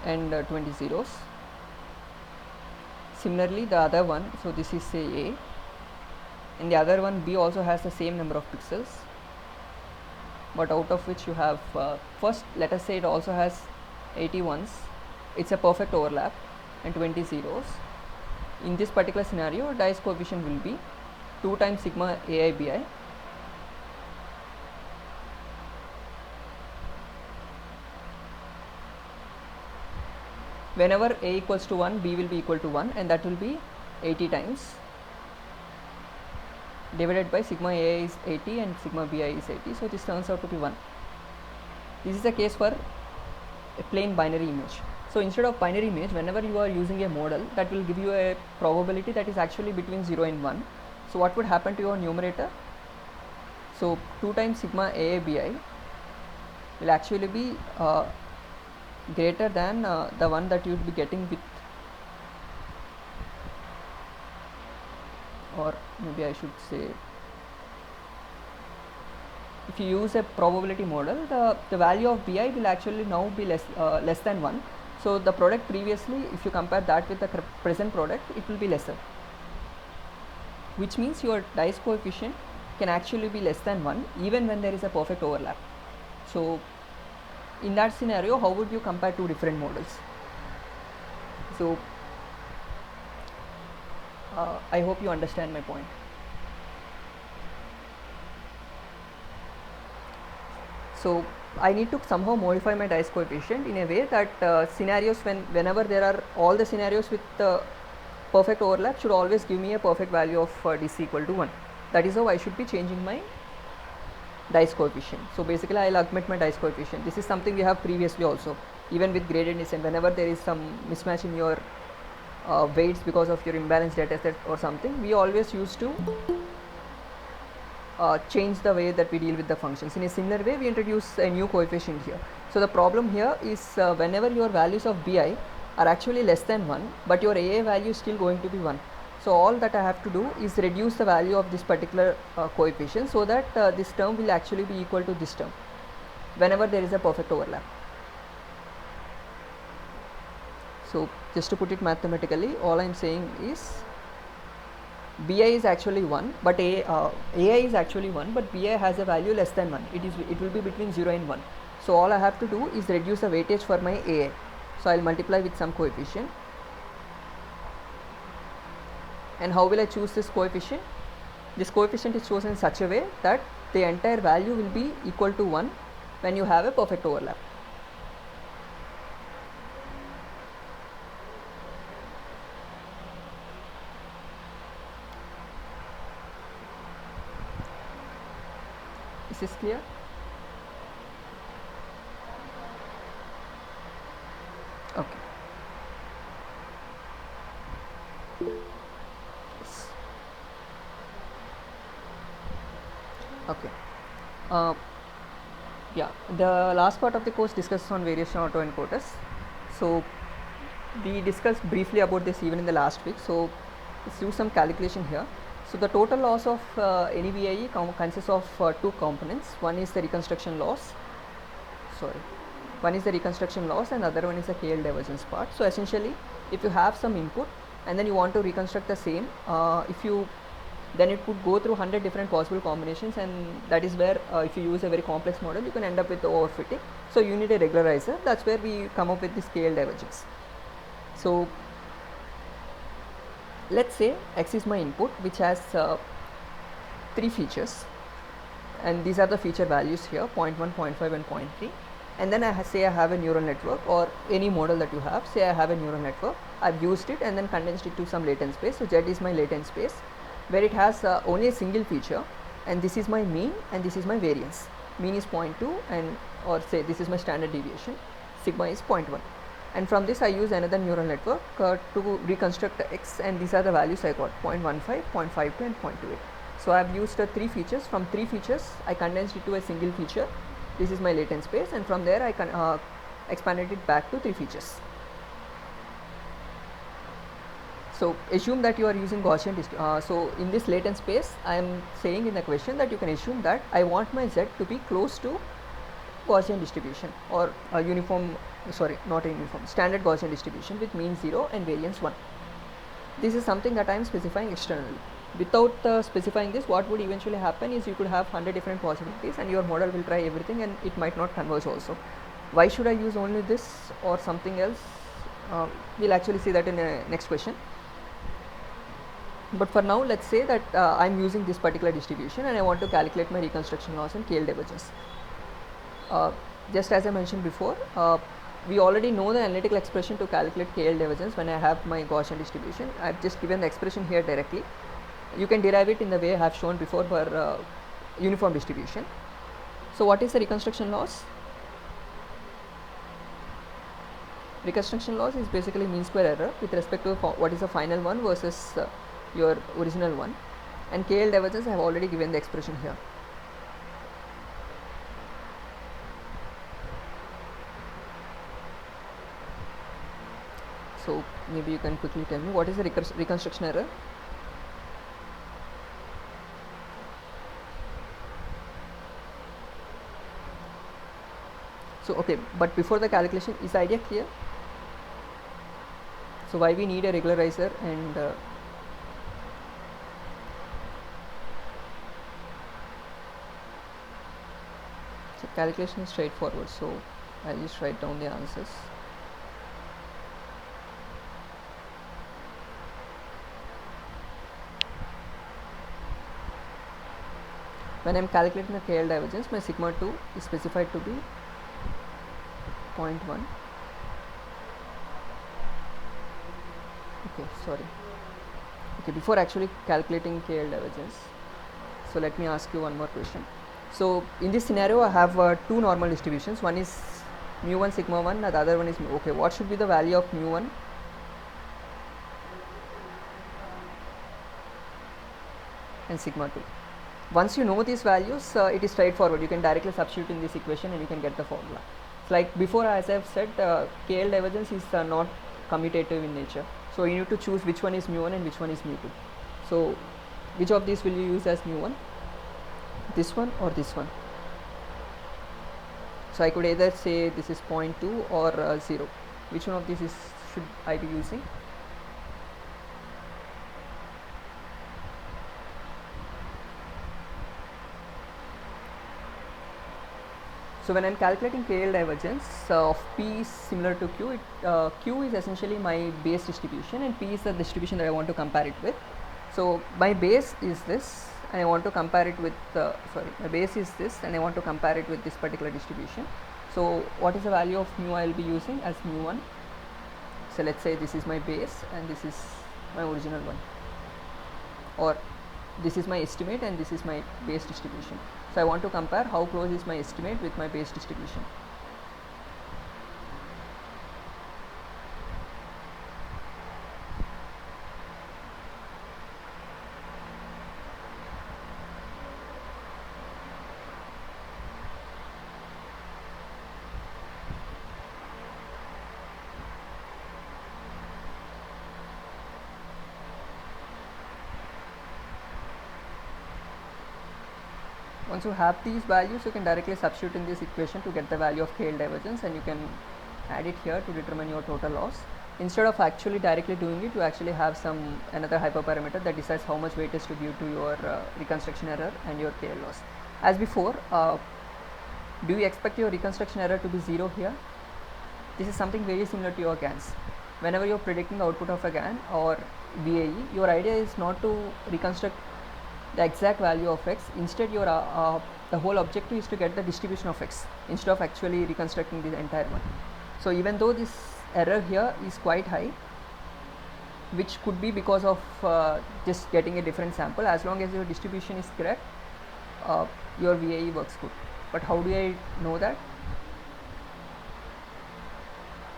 and 20 zeros. Similarly, the other one, so this is say A, and the other one B also has the same number of pixels, but out of which you have first, let us say it also has 80 ones, it's a perfect overlap, and 20 zeros. In this particular scenario, dice coefficient will be 2 times sigma AI BI whenever A equals to 1, B will be equal to 1, and that will be 80 times divided by sigma AI is 80 and sigma BI is 80, so this turns out to be 1. This is the case for a plain binary image. So instead of binary image, whenever you are using a model, that will give you a probability that is actually between 0 and 1. So what would happen to your numerator? So 2 times sigma AI BI will actually be greater than the one that you would be getting with, or maybe I should say, if you use a probability model, the value of BI will actually now be less than 1. So the product previously, if you compare that with the present product, it will be lesser, which means your dice coefficient can actually be less than 1 even when there is a perfect overlap. So in that scenario, how would you compare two different models? So I hope you understand my point. So I need to somehow modify my dice coefficient in a way that scenarios, whenever there are all the scenarios with perfect overlap, should always give me a perfect value of DC equal to 1. That is how I should be changing my dice coefficient. So basically I will augment my dice coefficient. This is something we have previously also, even with gradient descent. Whenever there is some mismatch in your weights because of your imbalanced data set or something, we always used to change the way that we deal with the functions. In a similar way, we introduce a new coefficient here. So the problem here is whenever your values of BI are actually less than 1, but your AA value is still going to be 1. So all that I have to do is reduce the value of this particular coefficient, so that this term will actually be equal to this term whenever there is a perfect overlap. So just to put it mathematically, all I am saying is BI is actually 1, but AI is actually 1, but BI has a value less than 1. It will be between 0 and 1. So all I have to do is reduce the weightage for my AI. So I will multiply with some coefficient. And how will I choose this coefficient? This coefficient is chosen in such a way that the entire value will be equal to 1 when you have a perfect overlap. Is this clear? Okay. Yes. Okay. Yeah, the last part of the course discusses on variation autoencoders. So we discussed briefly about this even in the last week. So let's do some calculation here. So the total loss of any VIE consists of two components. One is the reconstruction loss. One is the reconstruction loss, and the other one is the KL divergence part. So essentially, if you have some input and then you want to reconstruct the same, if you then it could go through 100 different possible combinations, and that is where if you use a very complex model, you can end up with overfitting. So you need a regularizer. That's where we come up with the scale divergence. So let's say X is my input, which has 3 features, and these are the feature values here, 0.1, 0.5 and 0.3. And then say I have a neural network, or any model that you have. Say I have a neural network, I've used it and then condensed it to some latent space. So Z is my latent space, where it has only a single feature, and this is my mean and this is my variance. Mean is 0.2, and or say this is my standard deviation, sigma is 0.1. And from this I use another neural network to reconstruct X, and these are the values I got, 0.15, 0.52 and 0.28. So I have used 3 features. From 3 features I condensed it to a single feature. This is my latent space, and from there I can expanded it back to 3 features. So assume that you are using Gaussian so in this latent space, I am saying in the question that you can assume that I want my Z to be close to Gaussian distribution, or a uniform, sorry, not a uniform, standard Gaussian distribution with mean 0 and variance 1. This is something that I am specifying externally. Without specifying this, what would eventually happen is you could have 100 different possibilities, and your model will try everything and it might not converge also. Why should I use only this or something else? We'll actually see that in the next question. But for now, let's say that I'm using this particular distribution and I want to calculate my reconstruction loss and KL divergence. Just as I mentioned before, we already know the analytical expression to calculate KL divergence when I have my Gaussian distribution. I've just given the expression here directly. You can derive it in the way I have shown before for uniform distribution. So what is the reconstruction loss? Reconstruction loss is basically mean square error with respect to what is the final one versus your original one, and KL divergence I have already given the expression here. So maybe you can quickly tell me what is the reconstruction error? So okay, but before the calculation, is the idea clear? So why we need a regularizer, and so calculation is straightforward, so I'll just write down the answers. When I am calculating the KL divergence, my sigma 2 is specified to be 0.1. Okay, sorry. Okay, before actually calculating KL divergence, so let me ask you one more question. So in this scenario, I have 2 normal distributions. One is mu1 sigma 1, and the other one is okay. What should be the value of mu1? And sigma 2. Once you know these values, it is straightforward. You can directly substitute in this equation and you can get the formula. It's like before, as I have said, KL divergence is not commutative in nature. So you need to choose which one is mu1 and which one is mu2. So which of these will you use as mu1? This one or this one? So I could either say this is 0.2 or 0. Which one of these should I be using? So when I am calculating KL divergence of P is similar to Q, Q is essentially my base distribution and P is the distribution that I want to compare it with. So my base is this and I want to compare it with, my base is this and I want to compare it with this particular distribution. So what is the value of mu I will be using as mu1? So let's say this is my base and this is my original one, or this is my estimate and this is my base distribution. So I want to compare how close is my estimate with my base distribution. Once you have these values, you can directly substitute in this equation to get the value of KL divergence, and you can add it here to determine your total loss. instead of actually directly doing it, you actually have another hyperparameter that decides how much weight is to give to your reconstruction error and your KL loss. As before, do you expect your reconstruction error to be 0 here? This is something very similar to your GANs. Whenever you are predicting the output of a GAN or VAE, your idea is not to reconstruct the exact value of x. Instead, the whole objective is to get the distribution of x instead of actually reconstructing the entire one. So even though this error here is quite high, which could be because of just getting a different sample, as long as your distribution is correct, your VAE works good. But how do I know that?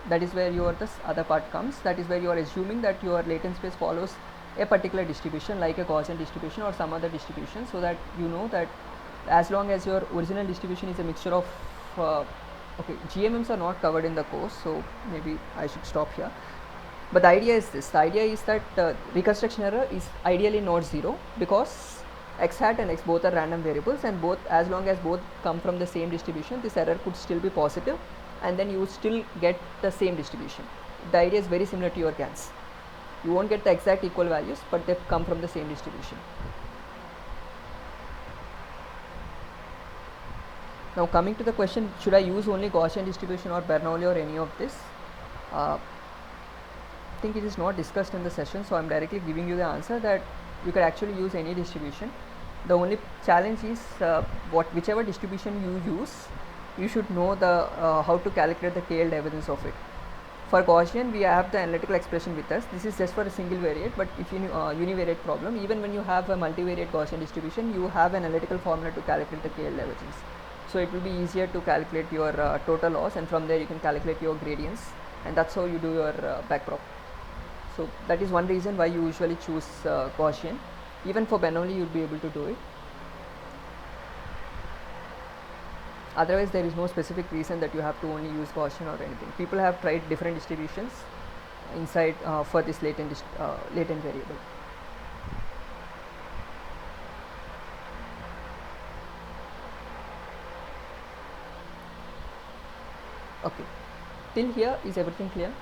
That is where this other part comes. That is where you are assuming that your latent space follows a particular distribution, like a Gaussian distribution or some other distribution, so that you know that as long as your original distribution is a mixture of okay, GMMs are not covered in the course, so maybe I should stop here. But the idea is this. The idea is that reconstruction error is ideally not 0, because x hat and x both are random variables, and both, as long as both come from the same distribution, this error could still be positive, and then you still get the same distribution. The idea is very similar to your GANs. You won't get the exact equal values, but they come from the same distribution. Now coming to the question, should I use only Gaussian distribution or Bernoulli or any of this? I think it is not discussed in the session, so I am directly giving you the answer that you could actually use any distribution. The only challenge is whichever distribution you use, you should know how to calculate the KL divergence of it. For Gaussian, we have the analytical expression with us. This is just for a single variate, but if you univariate problem, even when you have a multivariate Gaussian distribution, you have an analytical formula to calculate the KL divergence. So it will be easier to calculate your total loss, and from there you can calculate your gradients, and that's how you do your backprop. So that is one reason why you usually choose Gaussian. Even for Bernoulli, you'll be able to do it. Otherwise, there is no specific reason that you have to only use Gaussian or anything. People have tried different distributions inside for this latent variable. Okay, till here is everything clear?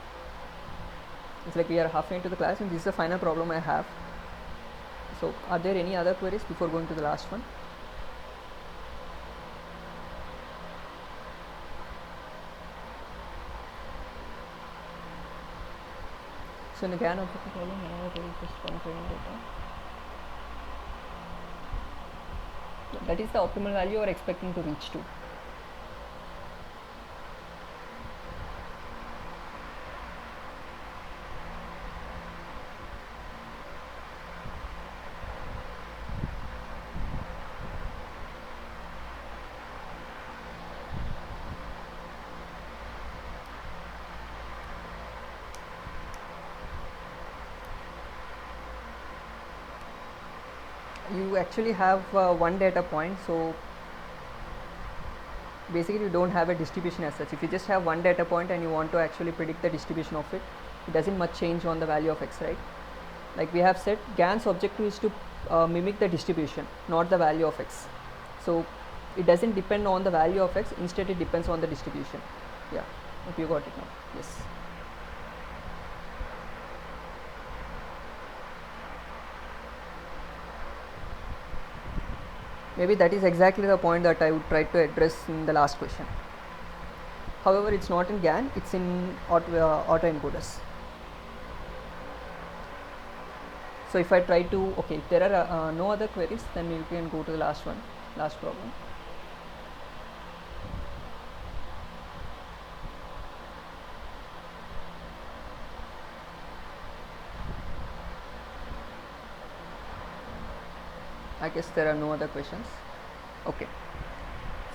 It's like we are halfway into the class, and this is the final problem I have. So are there any other queries before going to the last one? So in the GAN objective problem, that is the optimal value you are expecting to reach to. You actually have one data point, so basically you don't have a distribution as such. If you just have one data point and you want to actually predict the distribution of it, it doesn't much change on the value of x, right? Like we have said, GAN's objective is to mimic the distribution, not the value of x. So it doesn't depend on the value of x, instead it depends on the distribution. Yeah, if you got it now. Yes. Maybe that is exactly the point that I would try to address in the last question. However, it's not in GAN, it's in autoencoders. So if I try to, okay, if there are no other queries, then you can go to the last one, last problem. I guess there are no other questions. Okay.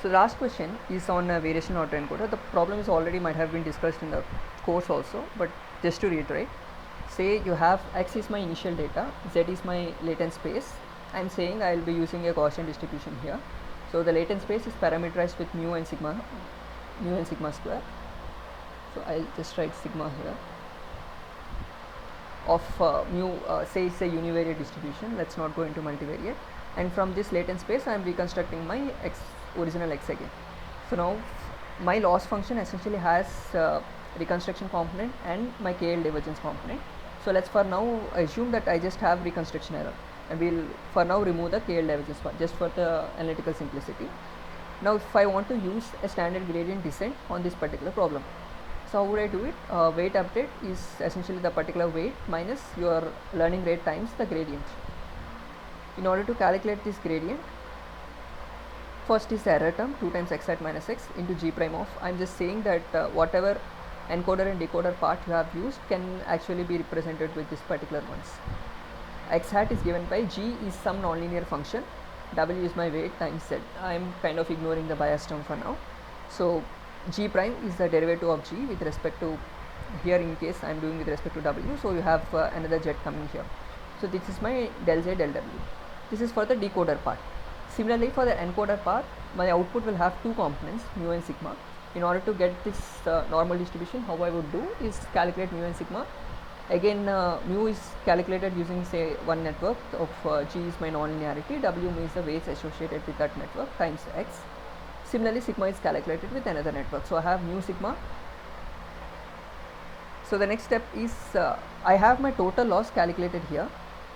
So the last question is on a variation autoencoder. The problem is already might have been discussed in the course also, but just to reiterate, say you have x is my initial data, z is my latent space. I am saying I will be using a Gaussian distribution here. So the latent space is parameterized with mu and sigma square. So I'll just write sigma here of mu, say it's a univariate distribution. Let's not go into multivariate. And from this latent space, I am reconstructing my original x again. So now my loss function essentially has reconstruction component and my KL divergence component. So let's for now assume that I just have reconstruction error, and we'll for now remove the KL divergence part just for the analytical simplicity. Now if I want to use a standard gradient descent on this particular problem, so how would I do it? Weight update is essentially the particular weight minus your learning rate times the gradient. In order to calculate this gradient, first is the error term 2 times x hat minus x into g prime of, I'm just saying that whatever encoder and decoder part you have used can actually be represented with this particular ones. X hat is given by g is some nonlinear function, w is my weight times z. I am kind of ignoring the bias term for now. So g prime is the derivative of g with respect to, here in case I am doing with respect to w, so you have another z coming here. So this is my del z del w. This is for the decoder part. Similarly for the encoder part, my output will have two components, mu and sigma. In order to get this normal distribution, how I would do is calculate mu and sigma. Again mu is calculated using say one network of g is my nonlinearity, w means the weights associated with that network times x. Similarly sigma is calculated with another network, so I have mu sigma. So the next step is I have my total loss calculated here.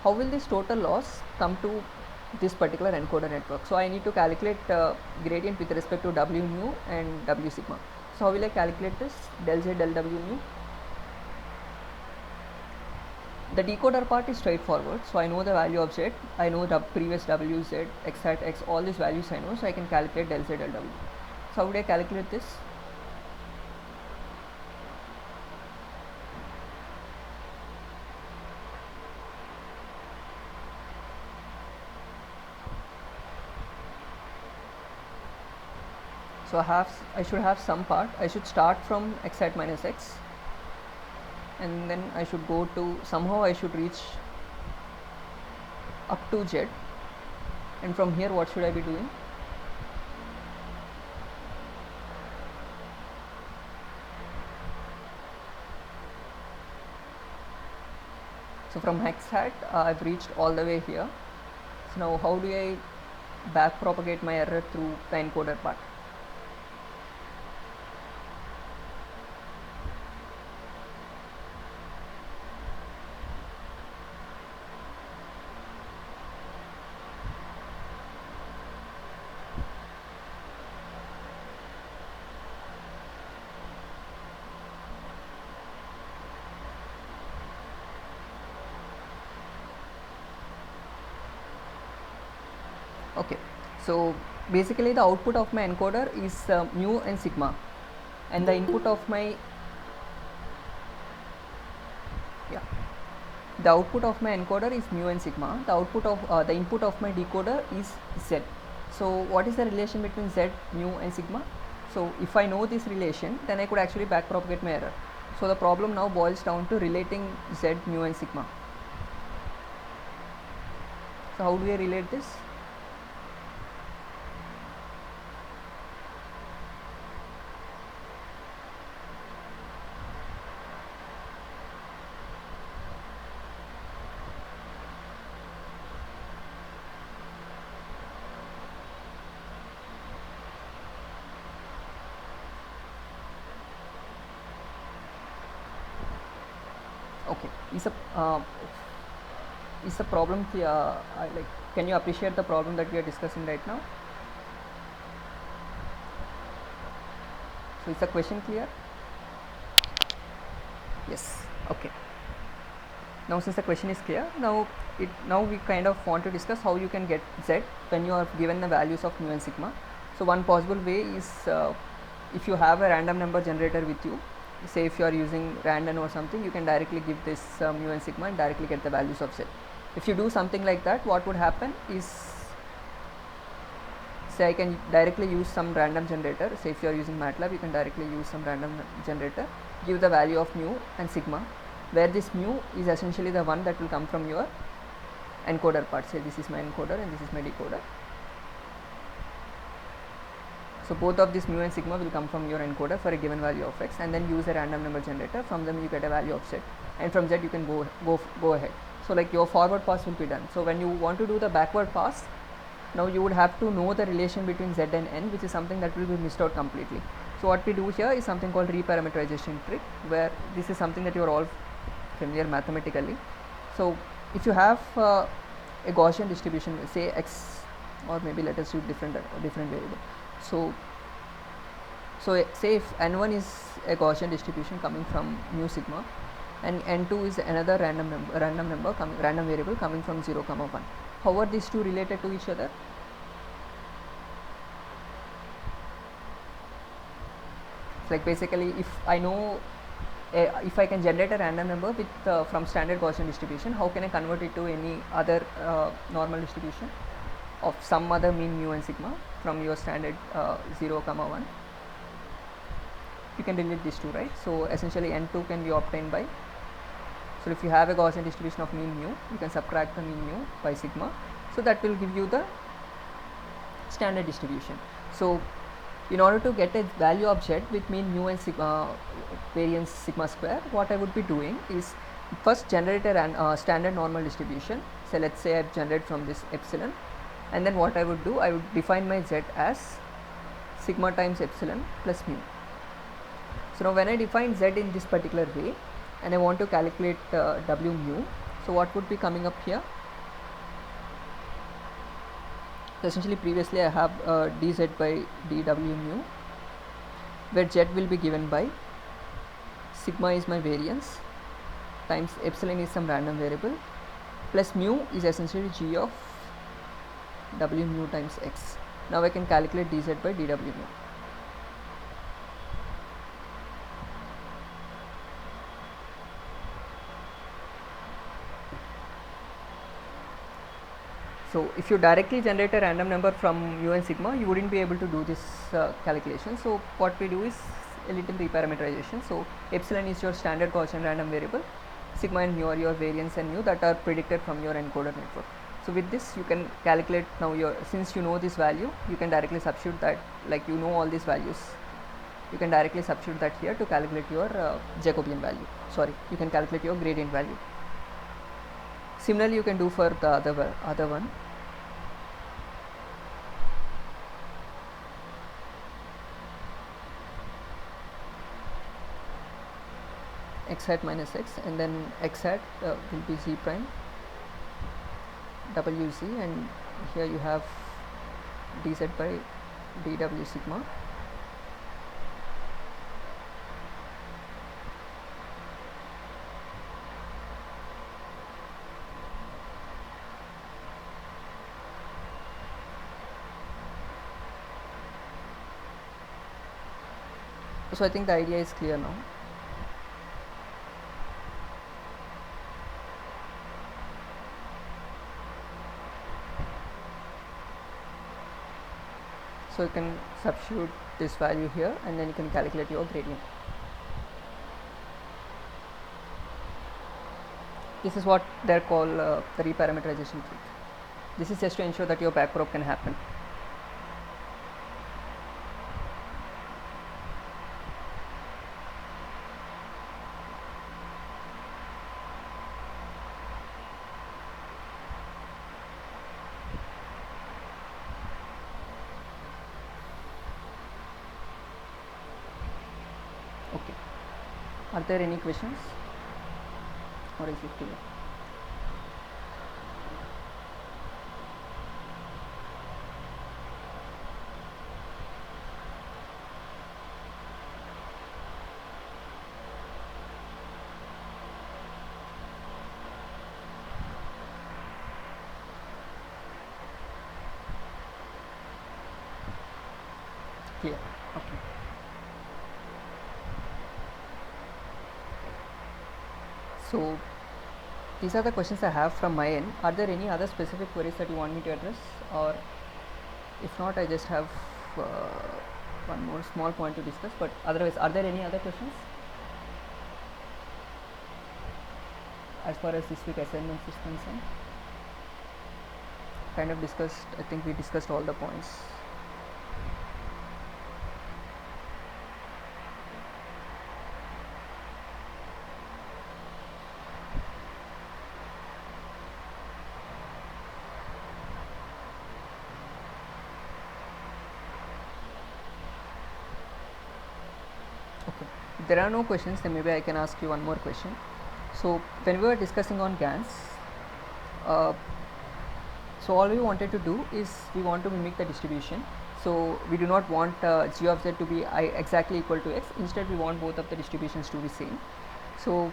How will this total loss come to this particular encoder network? So I need to calculate gradient with respect to w mu and w sigma. So how will I calculate this? Del z del w mu. The decoder part is straightforward, so I know the value of z, I know the previous w, z, x hat, x, all these values I know, so I can calculate del z del w. So how would I calculate this? So I should have some part. I should start from x hat minus x, and then I should go to, somehow I should reach up to z, and from here what should I be doing? So from x hat I've reached all the way here. So now how do I back propagate my error through the encoder part? Okay, so basically the output of my encoder is mu and sigma, and the input of my the output of my encoder is mu and sigma. The output of the input of my decoder is z. So what is the relation between z, mu and sigma? So if I know this relation, then I could actually back propagate my error. So the problem now boils down to relating z, mu and sigma. So how do I relate this? Okay, is the problem clear? Like, can you appreciate the problem that we are discussing right now? So is the question clear? Yes. Okay. Now since the question is clear, now we kind of want to discuss how you can get z when you are given the values of mu and sigma. So one possible way is if you have a random number generator with you, say if you are using random or something, you can directly give this mu and sigma and directly get the values of z. If you do something like that, what would happen is, say I can directly use some random generator. Say if you are using MATLAB, you can directly use some random generator, give the value of mu and sigma, where this mu is essentially the one that will come from your encoder part. Say this is my encoder and this is my decoder. So both of this mu and sigma will come from your encoder for a given value of x, and then use a random number generator. From them you get a value of z, and from z you can go ahead. So like your forward pass will be done. So when you want to do the backward pass, now you would have to know the relation between z and n, which is something that will be missed out completely. So what we do here is something called reparameterization trick, where this is something that you are all familiar mathematically. So if you have a Gaussian distribution, say x, or maybe let us do different variable. So say if n1 is a Gaussian distribution coming from mu sigma, and n2 is another random variable coming from 0, 1. How are these two related to each other? It's like basically if I know if I can generate a random number with from standard Gaussian distribution, how can I convert it to any other normal distribution of some other mean mu and sigma from your standard 0, 1? You can relate these two, right? So essentially n2 can be obtained by, so if you have a Gaussian distribution of mean mu, you can subtract the mean mu by sigma, so that will give you the standard distribution. So in order to get a value of z with mean mu and sigma variance sigma square, what I would be doing is first generate a standard normal distribution. So let's say I generate from this epsilon, and then what I would do, I would define my z as sigma times epsilon plus mu. So now when I define z in this particular way and I want to calculate w mu, so what would be coming up here? So essentially previously I have dz by dw mu, where z will be given by sigma is my variance times epsilon is some random variable plus mu is essentially g of w mu times x. Now I can calculate dz by dw mu. So if you directly generate a random number from mu and sigma, you wouldn't be able to do this calculation. So what we do is a little reparameterization. So epsilon is your standard Gaussian random variable, sigma and mu are your variance and mu that are predicted from your encoder network. So with this you can calculate now since you know this value, you can directly substitute that, like you know all these values, you can directly substitute that here to calculate your Jacobian value. You can calculate your gradient value. Similarly you can do for the other one. X hat minus x, and then x hat will be z prime wz, and here you have dz by dw sigma. So I think the idea is clear now. So you can substitute this value here and then you can calculate your gradient. This is what they're called the reparameterization trick. This is just to ensure that your backprop can happen. Okay. Are there any questions, or is it clear? Clear. Okay. So these are the questions I have from my end. Are there any other specific queries that you want me to address, or if not, I just have one more small point to discuss, but otherwise are there any other questions as far as this week assignments is concerned? Kind of discussed, I think we discussed all the points. If there are no questions, then maybe I can ask you one more question. So when we were discussing on GANs, so all we wanted to do is we want to mimic the distribution. So we do not want g of z to be exactly equal to x. Instead, we want both of the distributions to be same. So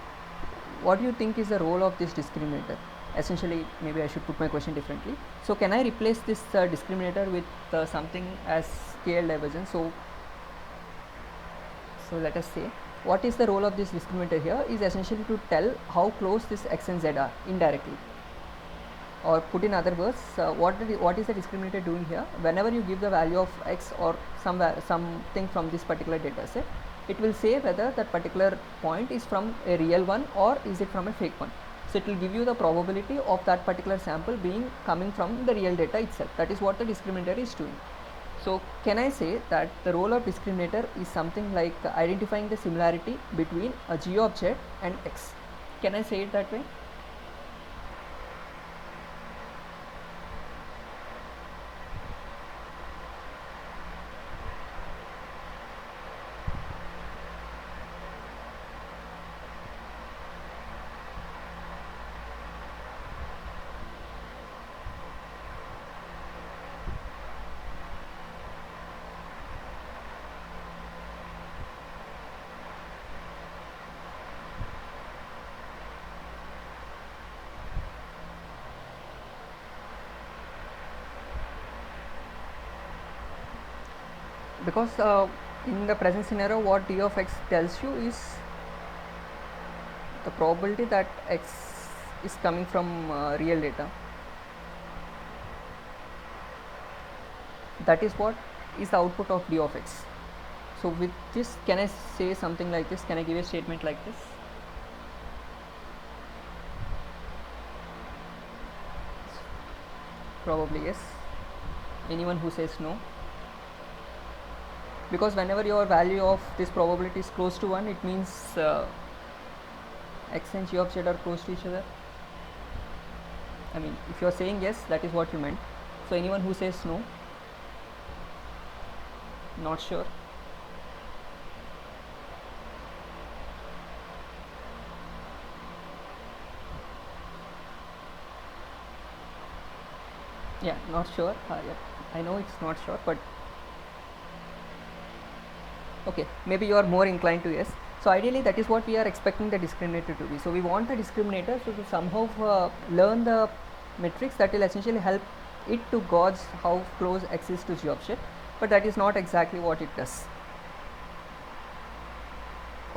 what do you think is the role of this discriminator? Essentially, maybe I should put my question differently. So can I replace this discriminator with something as scale divergence? So let us say, what is the role of this discriminator here is essentially to tell how close this x and z are indirectly. Or put in other words, what is the discriminator doing here? Whenever you give the value of x or something from this particular data set, it will say whether that particular point is from a real one or is it from a fake one. So it will give you the probability of that particular sample being coming from the real data itself. That is what the discriminator is doing. So can I say that the role of discriminator is something like identifying the similarity between a g of z and x? Can I say it that way? Because in the present scenario, what d of x tells you is the probability that x is coming from real data. That is what is the output of d of x. So with this, can I say something like this? Can I give a statement like this? Probably yes. Anyone who says no? Because whenever your value of this probability is close to 1, it means x and g of z are close to each other. I mean, if you are saying yes, that is what you meant. So anyone who says no? Not sure? Yeah, not sure. Yeah, I know it's not sure, but okay, maybe you are more inclined to yes. So ideally, that is what we are expecting the discriminator to be. So we want the discriminator to somehow learn the metrics that will essentially help it to gauge how close x is to g of z, but that is not exactly what it does.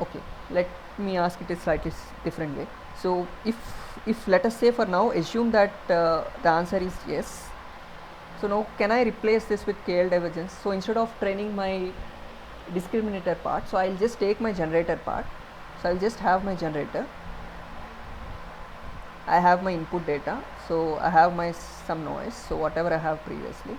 Okay, let me ask it a slightly different way. So if let us say for now assume that the answer is yes. So now can I replace this with KL divergence? So instead of training my discriminator part, so I'll just take my generator part. So I'll just have my generator. I have my input data. So I have my some noise. So whatever I have previously.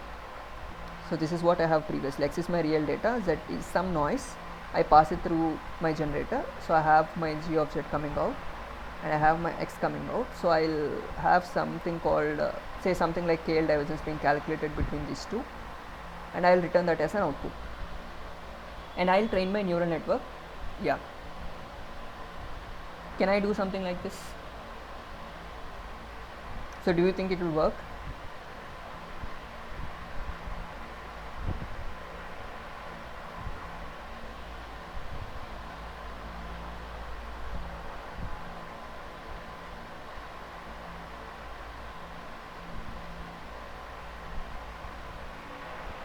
So this is what I have previously. X is my real data. Z is some noise. I pass it through my generator. So I have my g of z coming out, and I have my x coming out. So I'll have something called say something like KL divergence being calculated between these two, and I'll return that as an output. And I'll train my neural network. Yeah. Can I do something like this? So do you think it will work?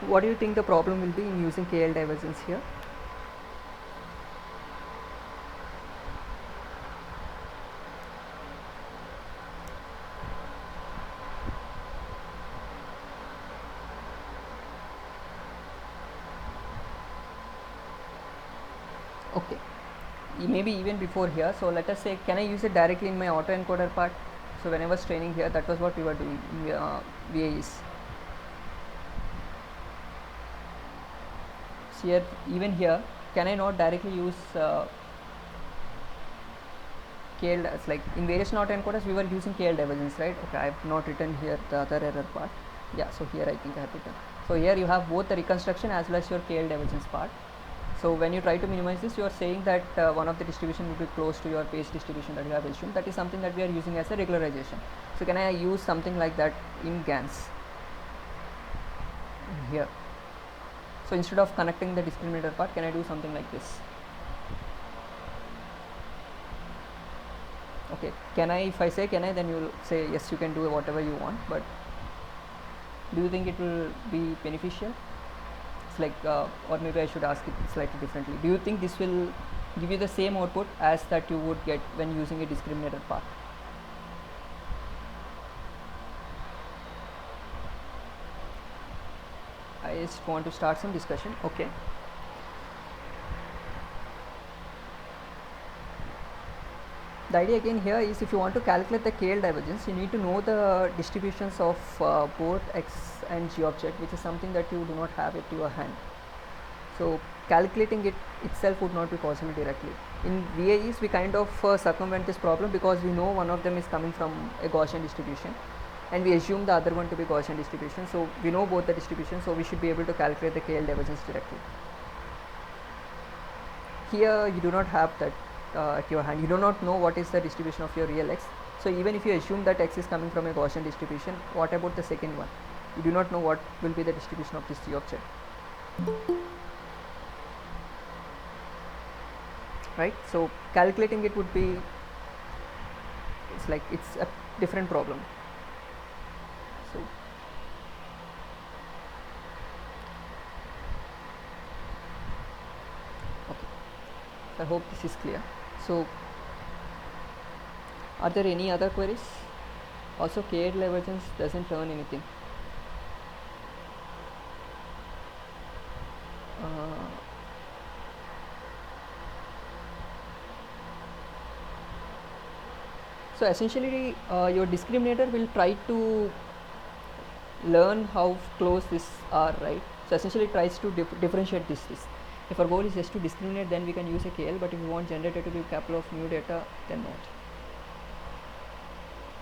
What do you think the problem will be in using KL divergence here? Okay, maybe even before here. So let us say, can I use it directly in my autoencoder part? So when I was training here, that was what we were doing in VAEs. So here, even here, can I not directly use KL as like in various autoencoders we were using KL divergence, right? Okay, I have not written here the other error part. Yeah, so here I think I have written. So here you have both the reconstruction as well as your KL divergence part. So when you try to minimize this, you are saying that one of the distribution will be close to your base distribution that you have assumed. That is something that we are using as a regularization. So can I use something like that in GANs here? So instead of connecting the discriminator part, can I do something like this? Okay, can I, if I say can I, then you will say yes, you can do whatever you want, but do you think it will be beneficial? It's like, or maybe I should ask it slightly differently. Do you think this will give you the same output as that you would get when using a discriminator part? I just want to start some discussion. Okay. The idea again here is, if you want to calculate the KL divergence, you need to know the distributions of both x and g object, which is something that you do not have at your hand. So calculating it itself would not be possible directly. In VAEs, we kind of circumvent this problem because we know one of them is coming from a Gaussian distribution, and we assume the other one to be Gaussian distribution. So we know both the distributions, so we should be able to calculate the KL divergence directly. Here you do not have that at your hand. You do not know what is the distribution of your real x. So even if you assume that x is coming from a Gaussian distribution, what about the second one? You do not know what will be the distribution of this g object, right? So calculating it would be, it's like, it's a different problem. So okay, I hope this is clear. So are there any other queries? Also, KL divergence doesn't learn anything. So essentially your discriminator will try to learn how close these are, right? So essentially it tries to differentiate this. If our goal is just to discriminate, then we can use a KL, but if we want generator to give couple of new data, then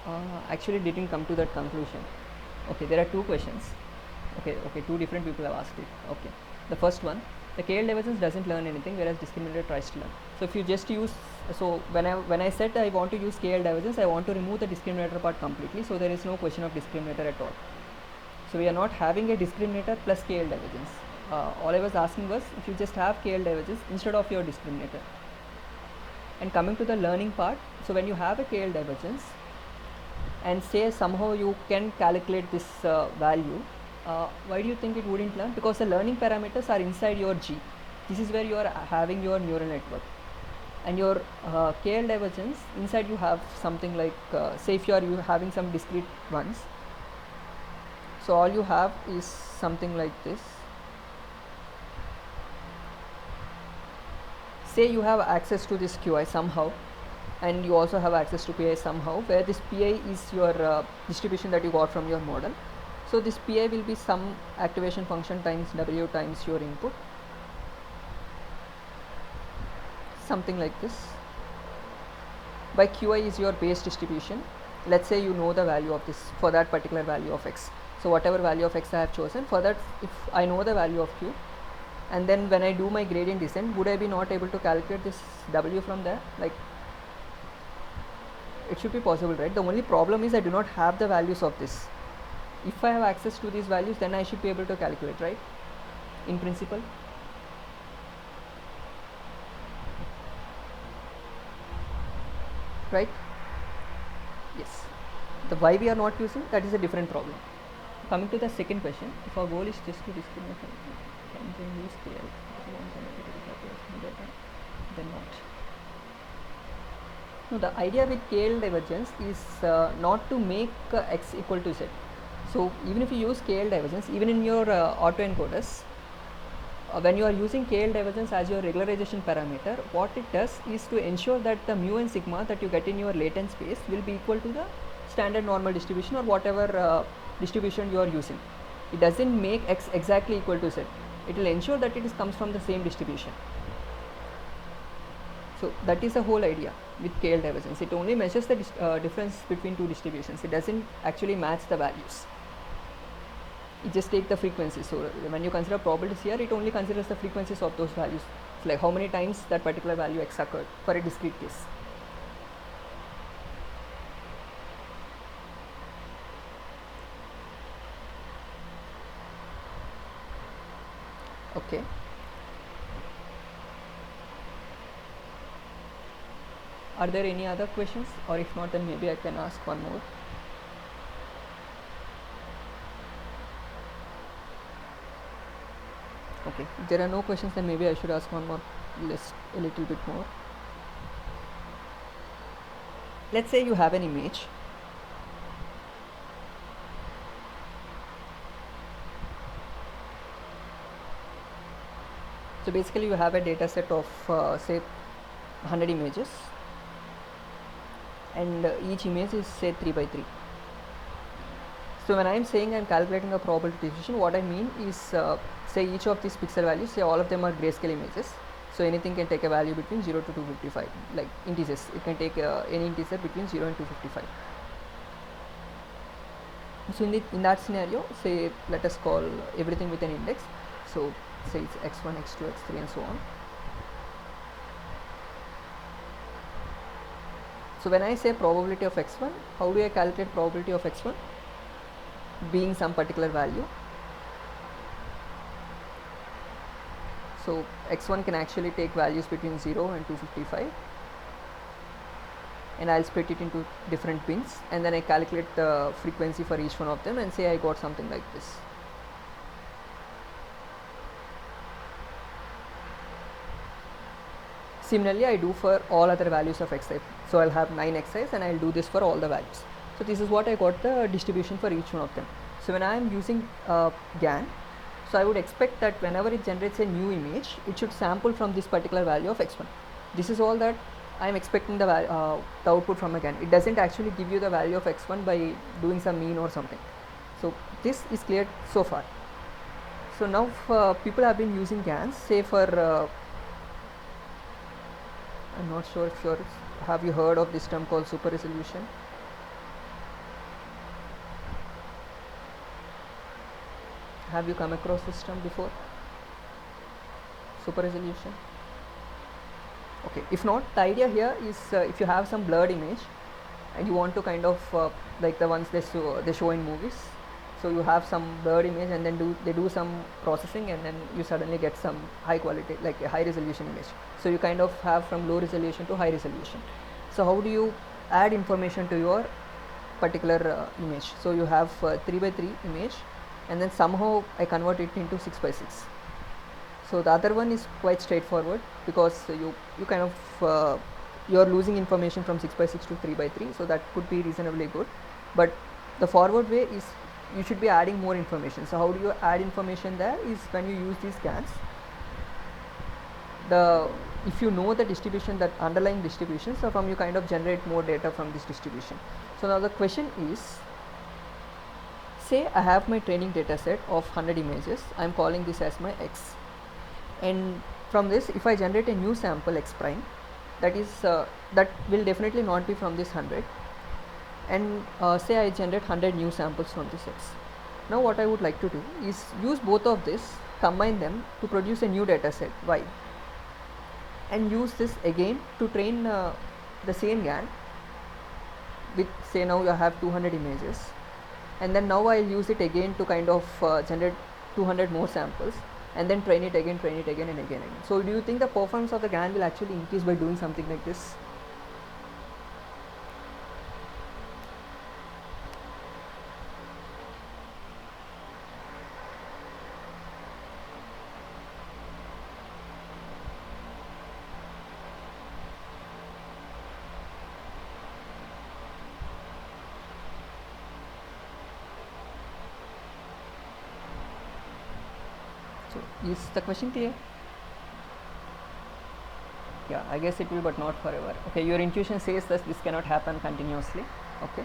not. Actually didn't come to that conclusion. Okay, there are two questions. Okay, two different people have asked it. Okay, the first one, the KL divergence doesn't learn anything, whereas discriminator tries to learn. So if you just use, so when I said I want to use KL divergence, I want to remove the discriminator part completely, so there is no question of discriminator at all. So we are not having a discriminator plus KL divergence. All I was asking was, if you just have KL divergence instead of your discriminator. And coming to the learning part, so when you have a KL divergence and say somehow you can calculate this value, why do you think it wouldn't learn? Because the learning parameters are inside your G. This is where you are having your neural network. And your KL divergence, inside you have something like, say if you are having some discrete ones, so all you have is something like this. Say you have access to this Qi somehow, and you also have access to Pi somehow, where this Pi is your distribution that you got from your model. So this Pi will be some activation function times W times your input, something like this. By Qi is your base distribution. Let's say you know the value of this for that particular value of x. So whatever value of x I have chosen, for that, if I know the value of q, and then when I do my gradient descent, would I be not able to calculate this W from there? Like, it should be possible, right? The only problem is I do not have the values of this. If I have access to these values, then I should be able to calculate, right? In principle. Right? Yes. The why we are not using, that is a different problem. Coming to the second question, if our goal is just to discriminate, can they use KL? Then not. No, the idea with KL divergence is not to make x equal to z. So even if you use KL divergence, even in your autoencoders, when you are using KL divergence as your regularization parameter, what it does is to ensure that the mu and sigma that you get in your latent space will be equal to the standard normal distribution or whatever distribution you are using. It doesn't make x exactly equal to z. It will ensure that it comes from the same distribution. So that is the whole idea with KL divergence. It only measures the difference between two distributions. It doesn't actually match the values. it just take the frequencies. So when you consider probabilities here, it only considers the frequencies of those values. It's like how many times that particular value x occurred for a discrete case. Okay. Are there any other questions, or if not, then maybe I can ask one more. Okay, if there are no questions, then maybe I should ask one more, a little bit more. Let's say you have an image. So basically you have a data set of say 100 images, and each image is say 3 by 3. So when I am saying I am calculating a probability distribution, what I mean is say each of these pixel values, say all of them are grayscale images. So anything can take a value between 0 to 255, like integers. It can take any integer between 0 and 255. So in that scenario, say let us call everything with an index. So say it's x1, x2, x3 and so on. So when I say probability of x1, how do I calculate probability of x1? Being some particular value. So x1 can actually take values between 0 and 255, and I'll split it into different bins, and then I calculate the frequency for each one of them, and say I got something like this. Similarly, I do for all other values of xi. So I'll have 9 xi's, and I'll do this for all the values. So this is what I got the distribution for each one of them. So when I am using GAN, so I would expect that whenever it generates a new image, it should sample from this particular value of x1. This is all that I am expecting the output from a GAN. It doesn't actually give you the value of x1 by doing some mean or something. So this is clear so far. So now people have been using GANs, say for I'm not sure if you're, have you heard of this term called super resolution? Have you come across this term before? Super resolution? Okay, if not, the idea here is if you have some blurred image and you want to kind of like the ones they show in movies, so you have some blurred image and then they do some processing, and then you suddenly get some high quality, like a high resolution image. So you kind of have from low resolution to high resolution. So how do you add information to your particular image? So you have 3 by 3 image, and then somehow I convert it into 6 by 6. So the other one is quite straightforward, because you kind of you are losing information from 6 by 6 to 3 by 3, so that could be reasonably good. But the forward way is you should be adding more information. So how do you add information there is when you use these GANs. If you know the distribution, that underlying distribution, so from you kind of generate more data from this distribution. So now the question is, say I have my training data set of 100 images, I am calling this as my x, and from this if I generate a new sample x prime, that is that will definitely not be from this 100, and say I generate 100 new samples from this x. Now what I would like to do is use both of this, combine them to produce a new data set y, and use this again to train the same GAN with, say now you have 200 images, and then now I'll use it again to kind of generate 200 more samples, and then train it again and again. So do you think the performance of the GAN will actually increase by doing something like this? Is the question clear? Yeah, I guess it will, but not forever. Okay, your intuition says that this cannot happen continuously. Okay,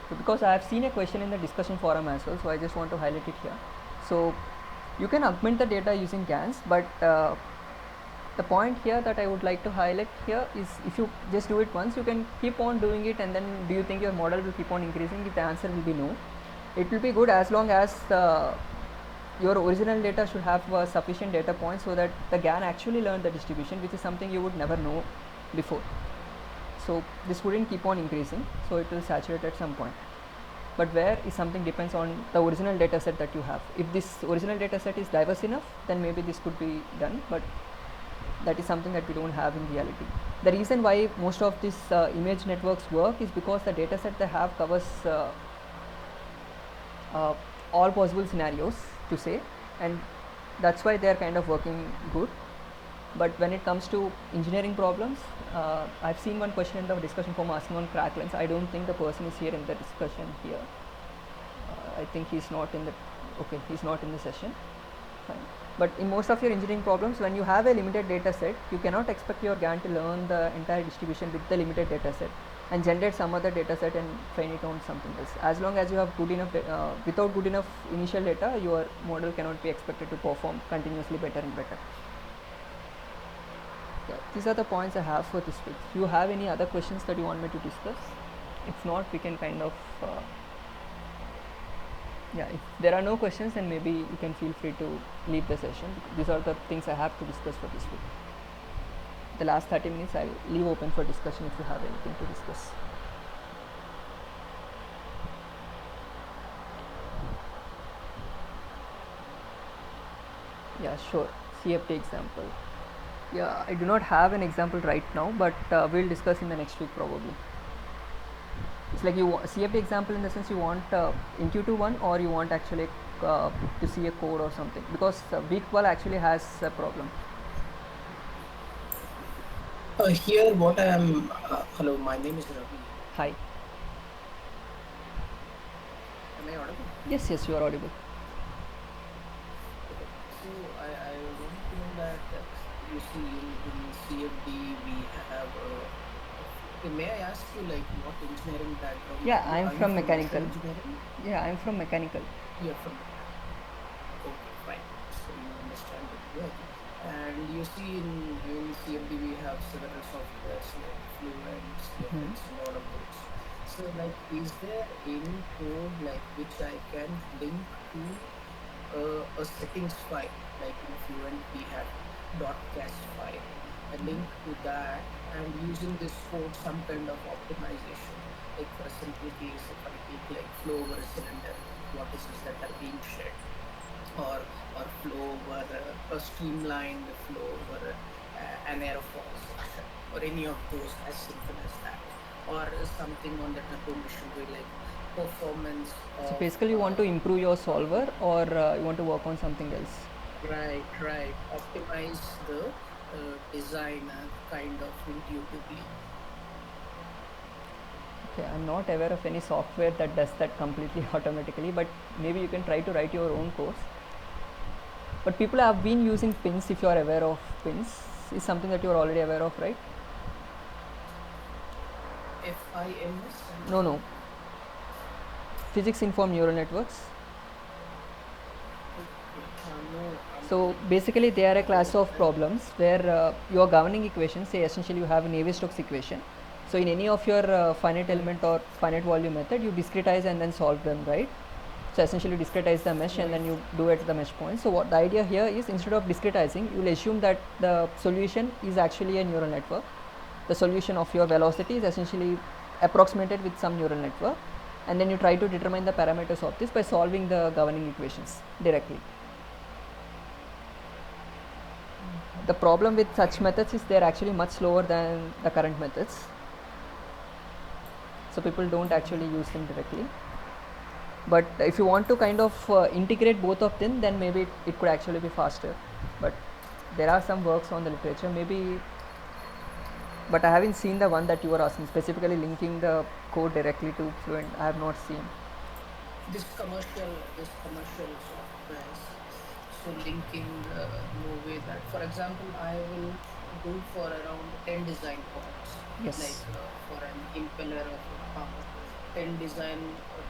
so because I have seen a question in the discussion forum as well, so I just want to highlight it here. So you can augment the data using GANs, but the point here that I would like to highlight here is, if you just do it once, you can keep on doing it, and then do you think your model will keep on increasing? If the answer will be no, It will be good as long as your original data should have sufficient data points so that the GAN actually learn the distribution, which is something you would never know before. So this wouldn't keep on increasing, so it will saturate at some point. But where is something depends on the original data set that you have. If this original data set is diverse enough, then maybe this could be done, but that is something that we don't have in reality. The reason why most of these image networks work is because the data set they have covers all possible scenarios to say, and that's why they are kind of working good. But when it comes to engineering problems, I've seen one question in the discussion forum asking on crack lengths. I don't think the person is here in the discussion here. I think he's not in the, okay, he's not in the session. Fine. But in most of your engineering problems, when you have a limited data set, you cannot expect your GAN to learn the entire distribution with the limited data set and generate some other data set and train it on something else. As long as you have good enough, without good enough initial data, your model cannot be expected to perform continuously better and better. Yeah, these are the points I have for this week. If you have any other questions that you want me to discuss, if not, we can kind of yeah, if there are no questions, then maybe you can feel free to leave the session. These are the things I have to discuss for this week. The last 30 minutes I'll leave open for discussion if you have anything to discuss. Yeah, sure. CFD example. Yeah, I do not have an example right now, but we'll discuss in the next week probably. It's like you CFD example in the sense you want intuitive one, or you want actually to see a code or something, because week 12 actually has a problem. Here what I am, hello, my name is Ravi. Hi. Am I audible? Yes, yes, you are audible. Okay. So I want to know that you see in CFD we have, may I ask you like what engineering background? Yeah, I am Are you from mechanical. engineering? Yeah, I am from mechanical. You're from okay, fine. So you understand it well. And you see in CFD we have several softwares like Fluent, CFX, and all of those. So like, is there any code like which I can link to a settings file? Like in Fluent we have .cast file. I link to that and using this code some kind of optimization. Like for a simple case, if I take like flow over a cylinder, vortices that are being shed, or flow over a streamlined flow over an aerofoil section, or any of those as simple as that, or something on the turbo machinery like performance of, So basically you want to improve your solver, or you want to work on something else. right, optimize the design kind of intuitively. Okay, I'm not aware of any software that does that completely automatically, but maybe you can try to write your own course. But people have been using pins. If you are aware of pins, is something that you are already aware of, right? FIMS? No. Physics informed neural networks. No. So basically they are a class of problems where your governing equations, say essentially you have a Navier-Stokes equation. So in any of your finite element or finite volume method, you discretize and then solve them, right? So essentially you discretize the mesh and then you do it at the mesh point. So what the idea here is, instead of discretizing, you will assume that the solution is actually a neural network. The solution of your velocity is essentially approximated with some neural network, and then you try to determine the parameters of this by solving the governing equations directly. The problem with such methods is they are actually much slower than the current methods. So people don't actually use them directly. But if you want to kind of integrate both of them, then maybe it could actually be faster. But there are some works on the literature, maybe, but I haven't seen the one that you were asking, specifically linking the code directly to Fluent. I have not seen. This commercial software, so linking no way that, for example, I will do for around 10 design points. Yes. Like for an impeller of a car, 10 design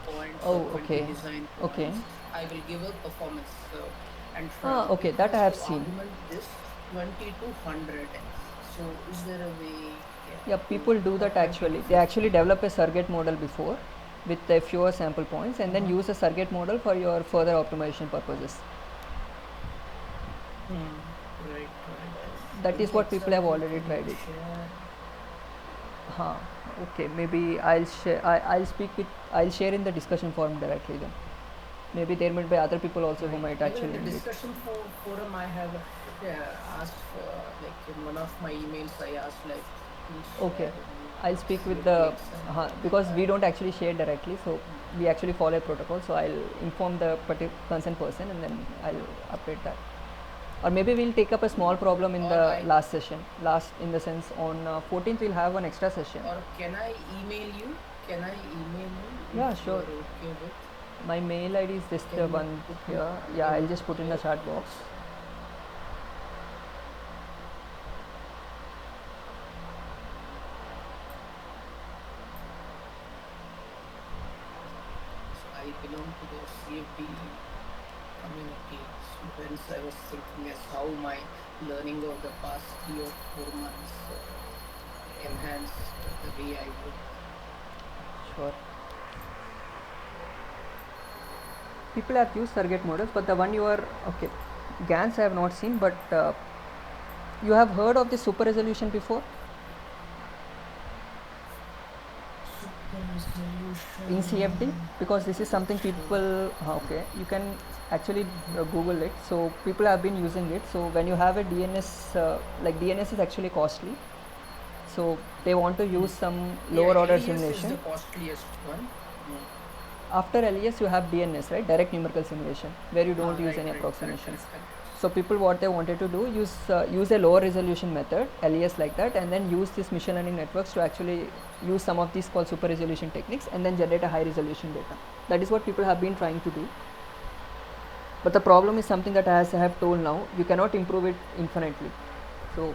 points Oh, or 20 okay. design points. Okay. I will give a performance curve. And Okay, that I have to seen. augment this 20 to 100. So is there a way? Yeah, people do that actually. They actually develop a surrogate model before, with a fewer sample points, and then use a surrogate model for your further optimization purposes. Right. That Any is what people have example already can tried you it. share? Okay, maybe I'll share. I'll share in the discussion forum directly then. Maybe there might be other people also who might Even actually in the need it. discussion forum, I have asked for, like in one of my emails, I asked like, please Okay, share any I'll speak with CFD the example. because we don't actually share directly, so we actually follow a protocol. So I'll inform the concerned person, and then I'll update that. Or maybe we'll take up a small problem in Or the I last session. Last in the sense on 14th we'll have an extra session. or can I email you? Can I email you Yeah, if you sure. are okay with? My mail ID is just Can the you one put it here. Yeah, I'll in just put in the chat box. So I belong to the CFD community. So hence I was thinking as how my learning of the past 3 or 4 months enhanced the way I work. Sure. People have used surrogate models, but the one you are okay, GANs I have not seen, but you have heard of the super resolution before Super resolution. in CFD, because this is something people okay, you can actually Google it. So people have been using it. So when you have a DNS, like DNS is actually costly, so they want to use some lower Yeah, order LES is the simulation. costliest one. After LES you have DNS, right, direct numerical simulation, where you don't use Right, any right, approximations. correct. So people what they wanted to do use a lower resolution method, LES like that, and then use these machine learning networks to actually use some of these called super resolution techniques and then generate a high resolution data. That is what people have been trying to do. But the problem is something that, as I have told now, you cannot improve it infinitely. So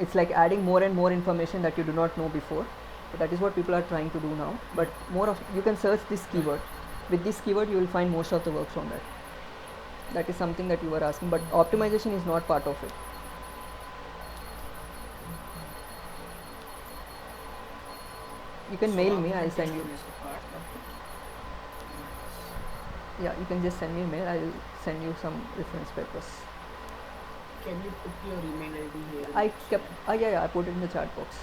it's like adding more and more information that you do not know before. So that is what people are trying to do now. But more of you can search this keyword. With this keyword you will find most of the works on that. That is something that you were asking, but optimization is not part of it. You can So mail me, I'll send you. augmentation is a part of it. Yeah, you can just send me a mail, I'll send you some reference papers. Can you put your email ID here? I kept, yeah, I put it in the chat box.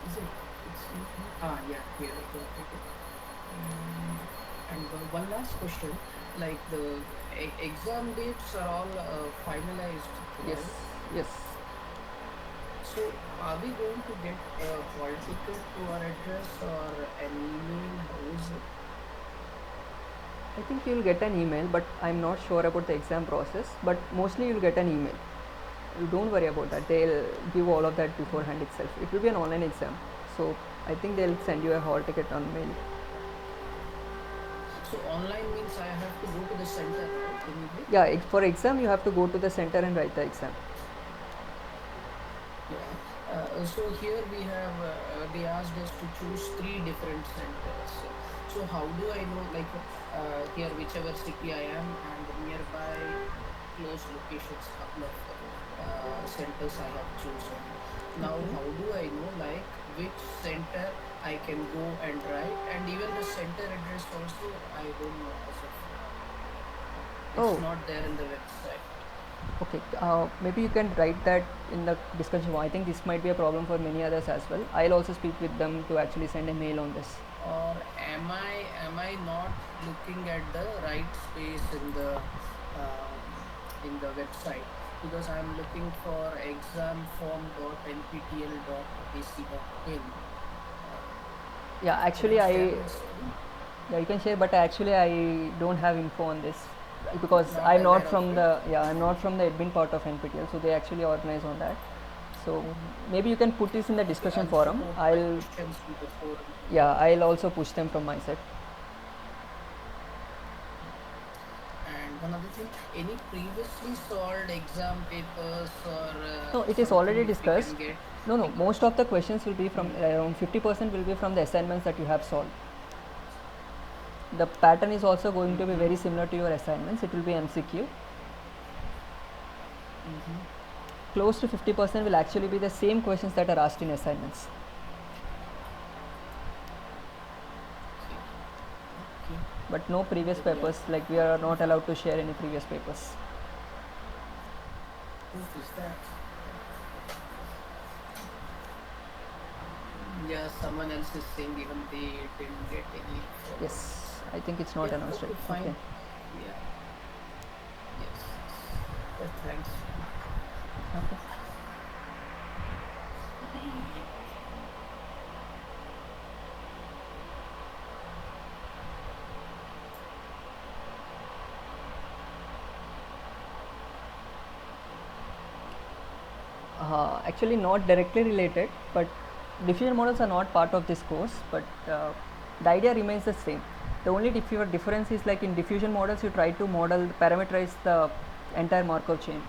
Is it? Yeah, here I got it. And one last question, like the exam dates are all finalized, Yes, right? yes. So are we going to get a hall ticket to our address or an email? How is it? I think you'll get an email, but I'm not sure about the exam process, but mostly you'll get an email. You don't worry about that, they'll give all of that beforehand itself. It will be an online exam, so I think they'll send you a hall ticket on mail. So online means I have to go to the center, right? Anyway? Yeah, for exam you have to go to the center and write the exam. Yeah. So here we have, they asked us to choose 3 different centers. So how do I know, like here whichever city I am and nearby close locations, couple of centers I have chosen. Now how do I know like which center I can go and write, and even the center address also I don't know as of now. It's Oh, not there in the website. okay. Maybe you can write that in the discussion. I think this might be a problem for many others as well. I'll also speak with them to actually send a mail on this. Or am I not looking at the right space in the website, because I'm looking for examform.nptl.ac.in. Yeah, Can actually I share I my screen? yeah, you can share, but actually I don't have info on this because Not I'm not aware of from it. I'm not from the admin part of NPTL, so they actually organize on that. So maybe you can put this in the Okay, discussion I'll put forum. out my I'll questions in the forum. Yeah, I'll also push them from my side. And one other thing, any previously solved exam papers or No, it is something already which we discussed. can get? No, most of the questions will be from around 50% will be from the assignments that you have solved. The pattern is also going to be very similar to your assignments. It will be MCQ. Close to 50% will actually be the same questions that are asked in assignments. but no previous Yeah. papers, like we are not allowed to share any previous papers. Who is that? Yeah, someone else is saying even they didn't get any forwards. Yes, I think it's not Yeah, announced okay, yet. fine. Okay. Yeah. Yes. Yeah, thanks. Okay. Actually not directly related, but diffusion models are not part of this course, but the idea remains the same. The only difference is like in diffusion models you try to parameterize the entire Markov chain.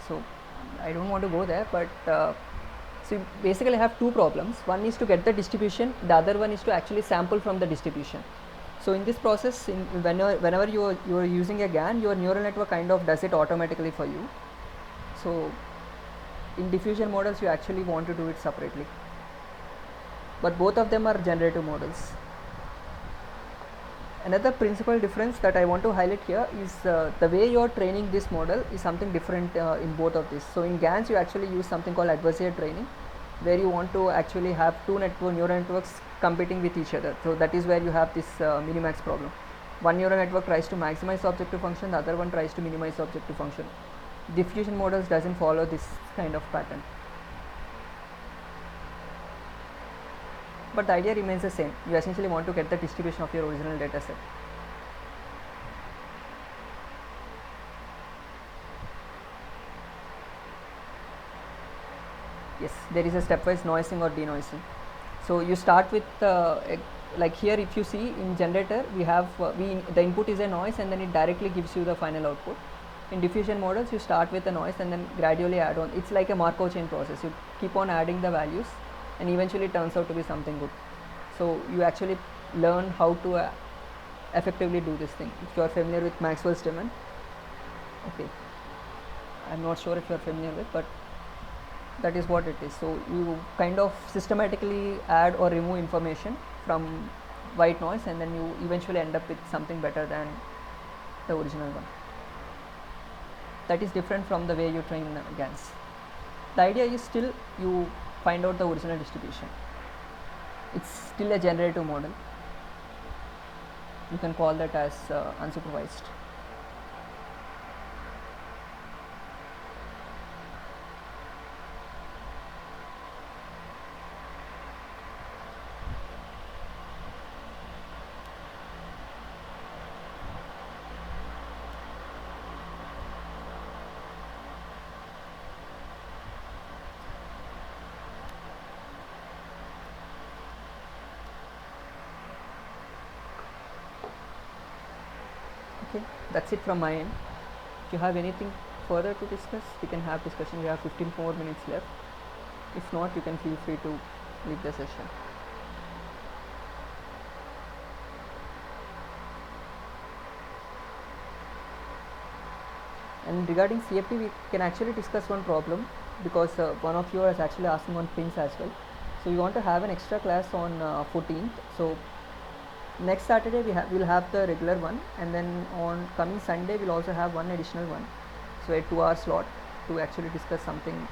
So I don't want to go there, but so you basically have two problems. One is to get the distribution, the other one is to actually sample from the distribution. So in this process, whenever you are using a GAN, your neural network kind of does it automatically for you. So in diffusion models you actually want to do it separately, but both of them are generative models. Another principal difference that I want to highlight here is the way you are training this model is something different in both of these. So in GANs you actually use something called adversarial training, where you want to actually have two neural networks competing with each other. So that is where you have this minimax problem. One neural network tries to maximize the objective function, the other one tries to minimize the objective function. Diffusion models doesn't follow this kind of pattern, but the idea remains the same. You essentially want to get the distribution of your original data set. Yes, there is a stepwise noising or denoising. So you start with like here, if you see in generator we have the input is a noise and then it directly gives you the final output. In diffusion models you start with a noise and then gradually add on. It's like a Markov chain process. You keep on adding the values and eventually it turns out to be something good. So you actually learn how to effectively do this thing. If you are familiar with Maxwell's domain, okay, I'm not sure if you are familiar with, but that is what it is. So you kind of systematically add or remove information from white noise and then you eventually end up with something better than the original one. That is different from the way you train GANs. The idea is still you find out the original distribution. It's still a generative model. You can call that as unsupervised. Okay, that's it from my end. If you have anything further to discuss, we can have discussion. We have 15 more minutes left. If not, you can feel free to leave the session. And regarding CFD, we can actually discuss one problem, because one of you is actually asking on pins as well. So we want to have an extra class on 14th. So next Saturday we'll have the regular one, and then on coming Sunday we'll also have one additional one. So a 2-hour slot to actually discuss something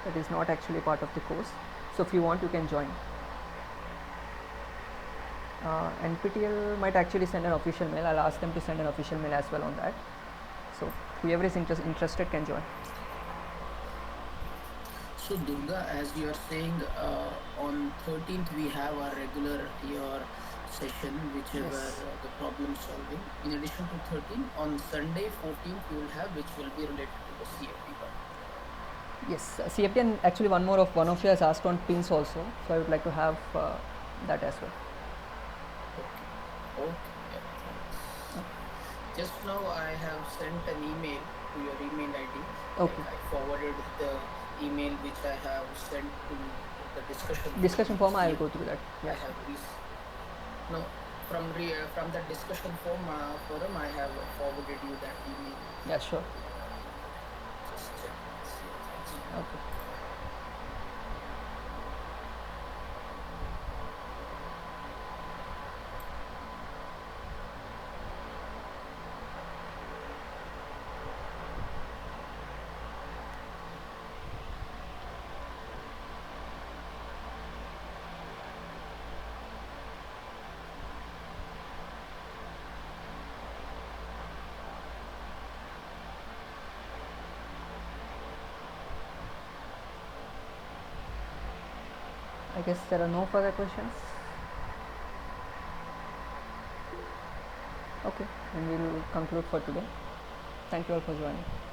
that is not actually part of the course. So if you want, you can join. NPTEL might actually send an official mail. I'll ask them to send an official mail as well on that. So whoever is interested can join. So Durga, as you are saying, on 13th we have our regular year session, whichever Yes. the problem solving. In addition to 13, on Sunday 14th we will have, which will be related to the CFD part. Yes, CFD, and actually one of you has asked on pins also. So I would like to have that as well. Okay. Okay. Yeah, thanks. Just now I have sent an email to your email ID. Okay. I forwarded the email which I have sent to the discussion Discussion form, I will CFD. go through that. I Yeah. have no, from that discussion forum I have forwarded you that email. Yeah, sure. Just check. Thanks. Okay. I guess there are no further questions. Okay, and we will conclude for today. Thank you all for joining.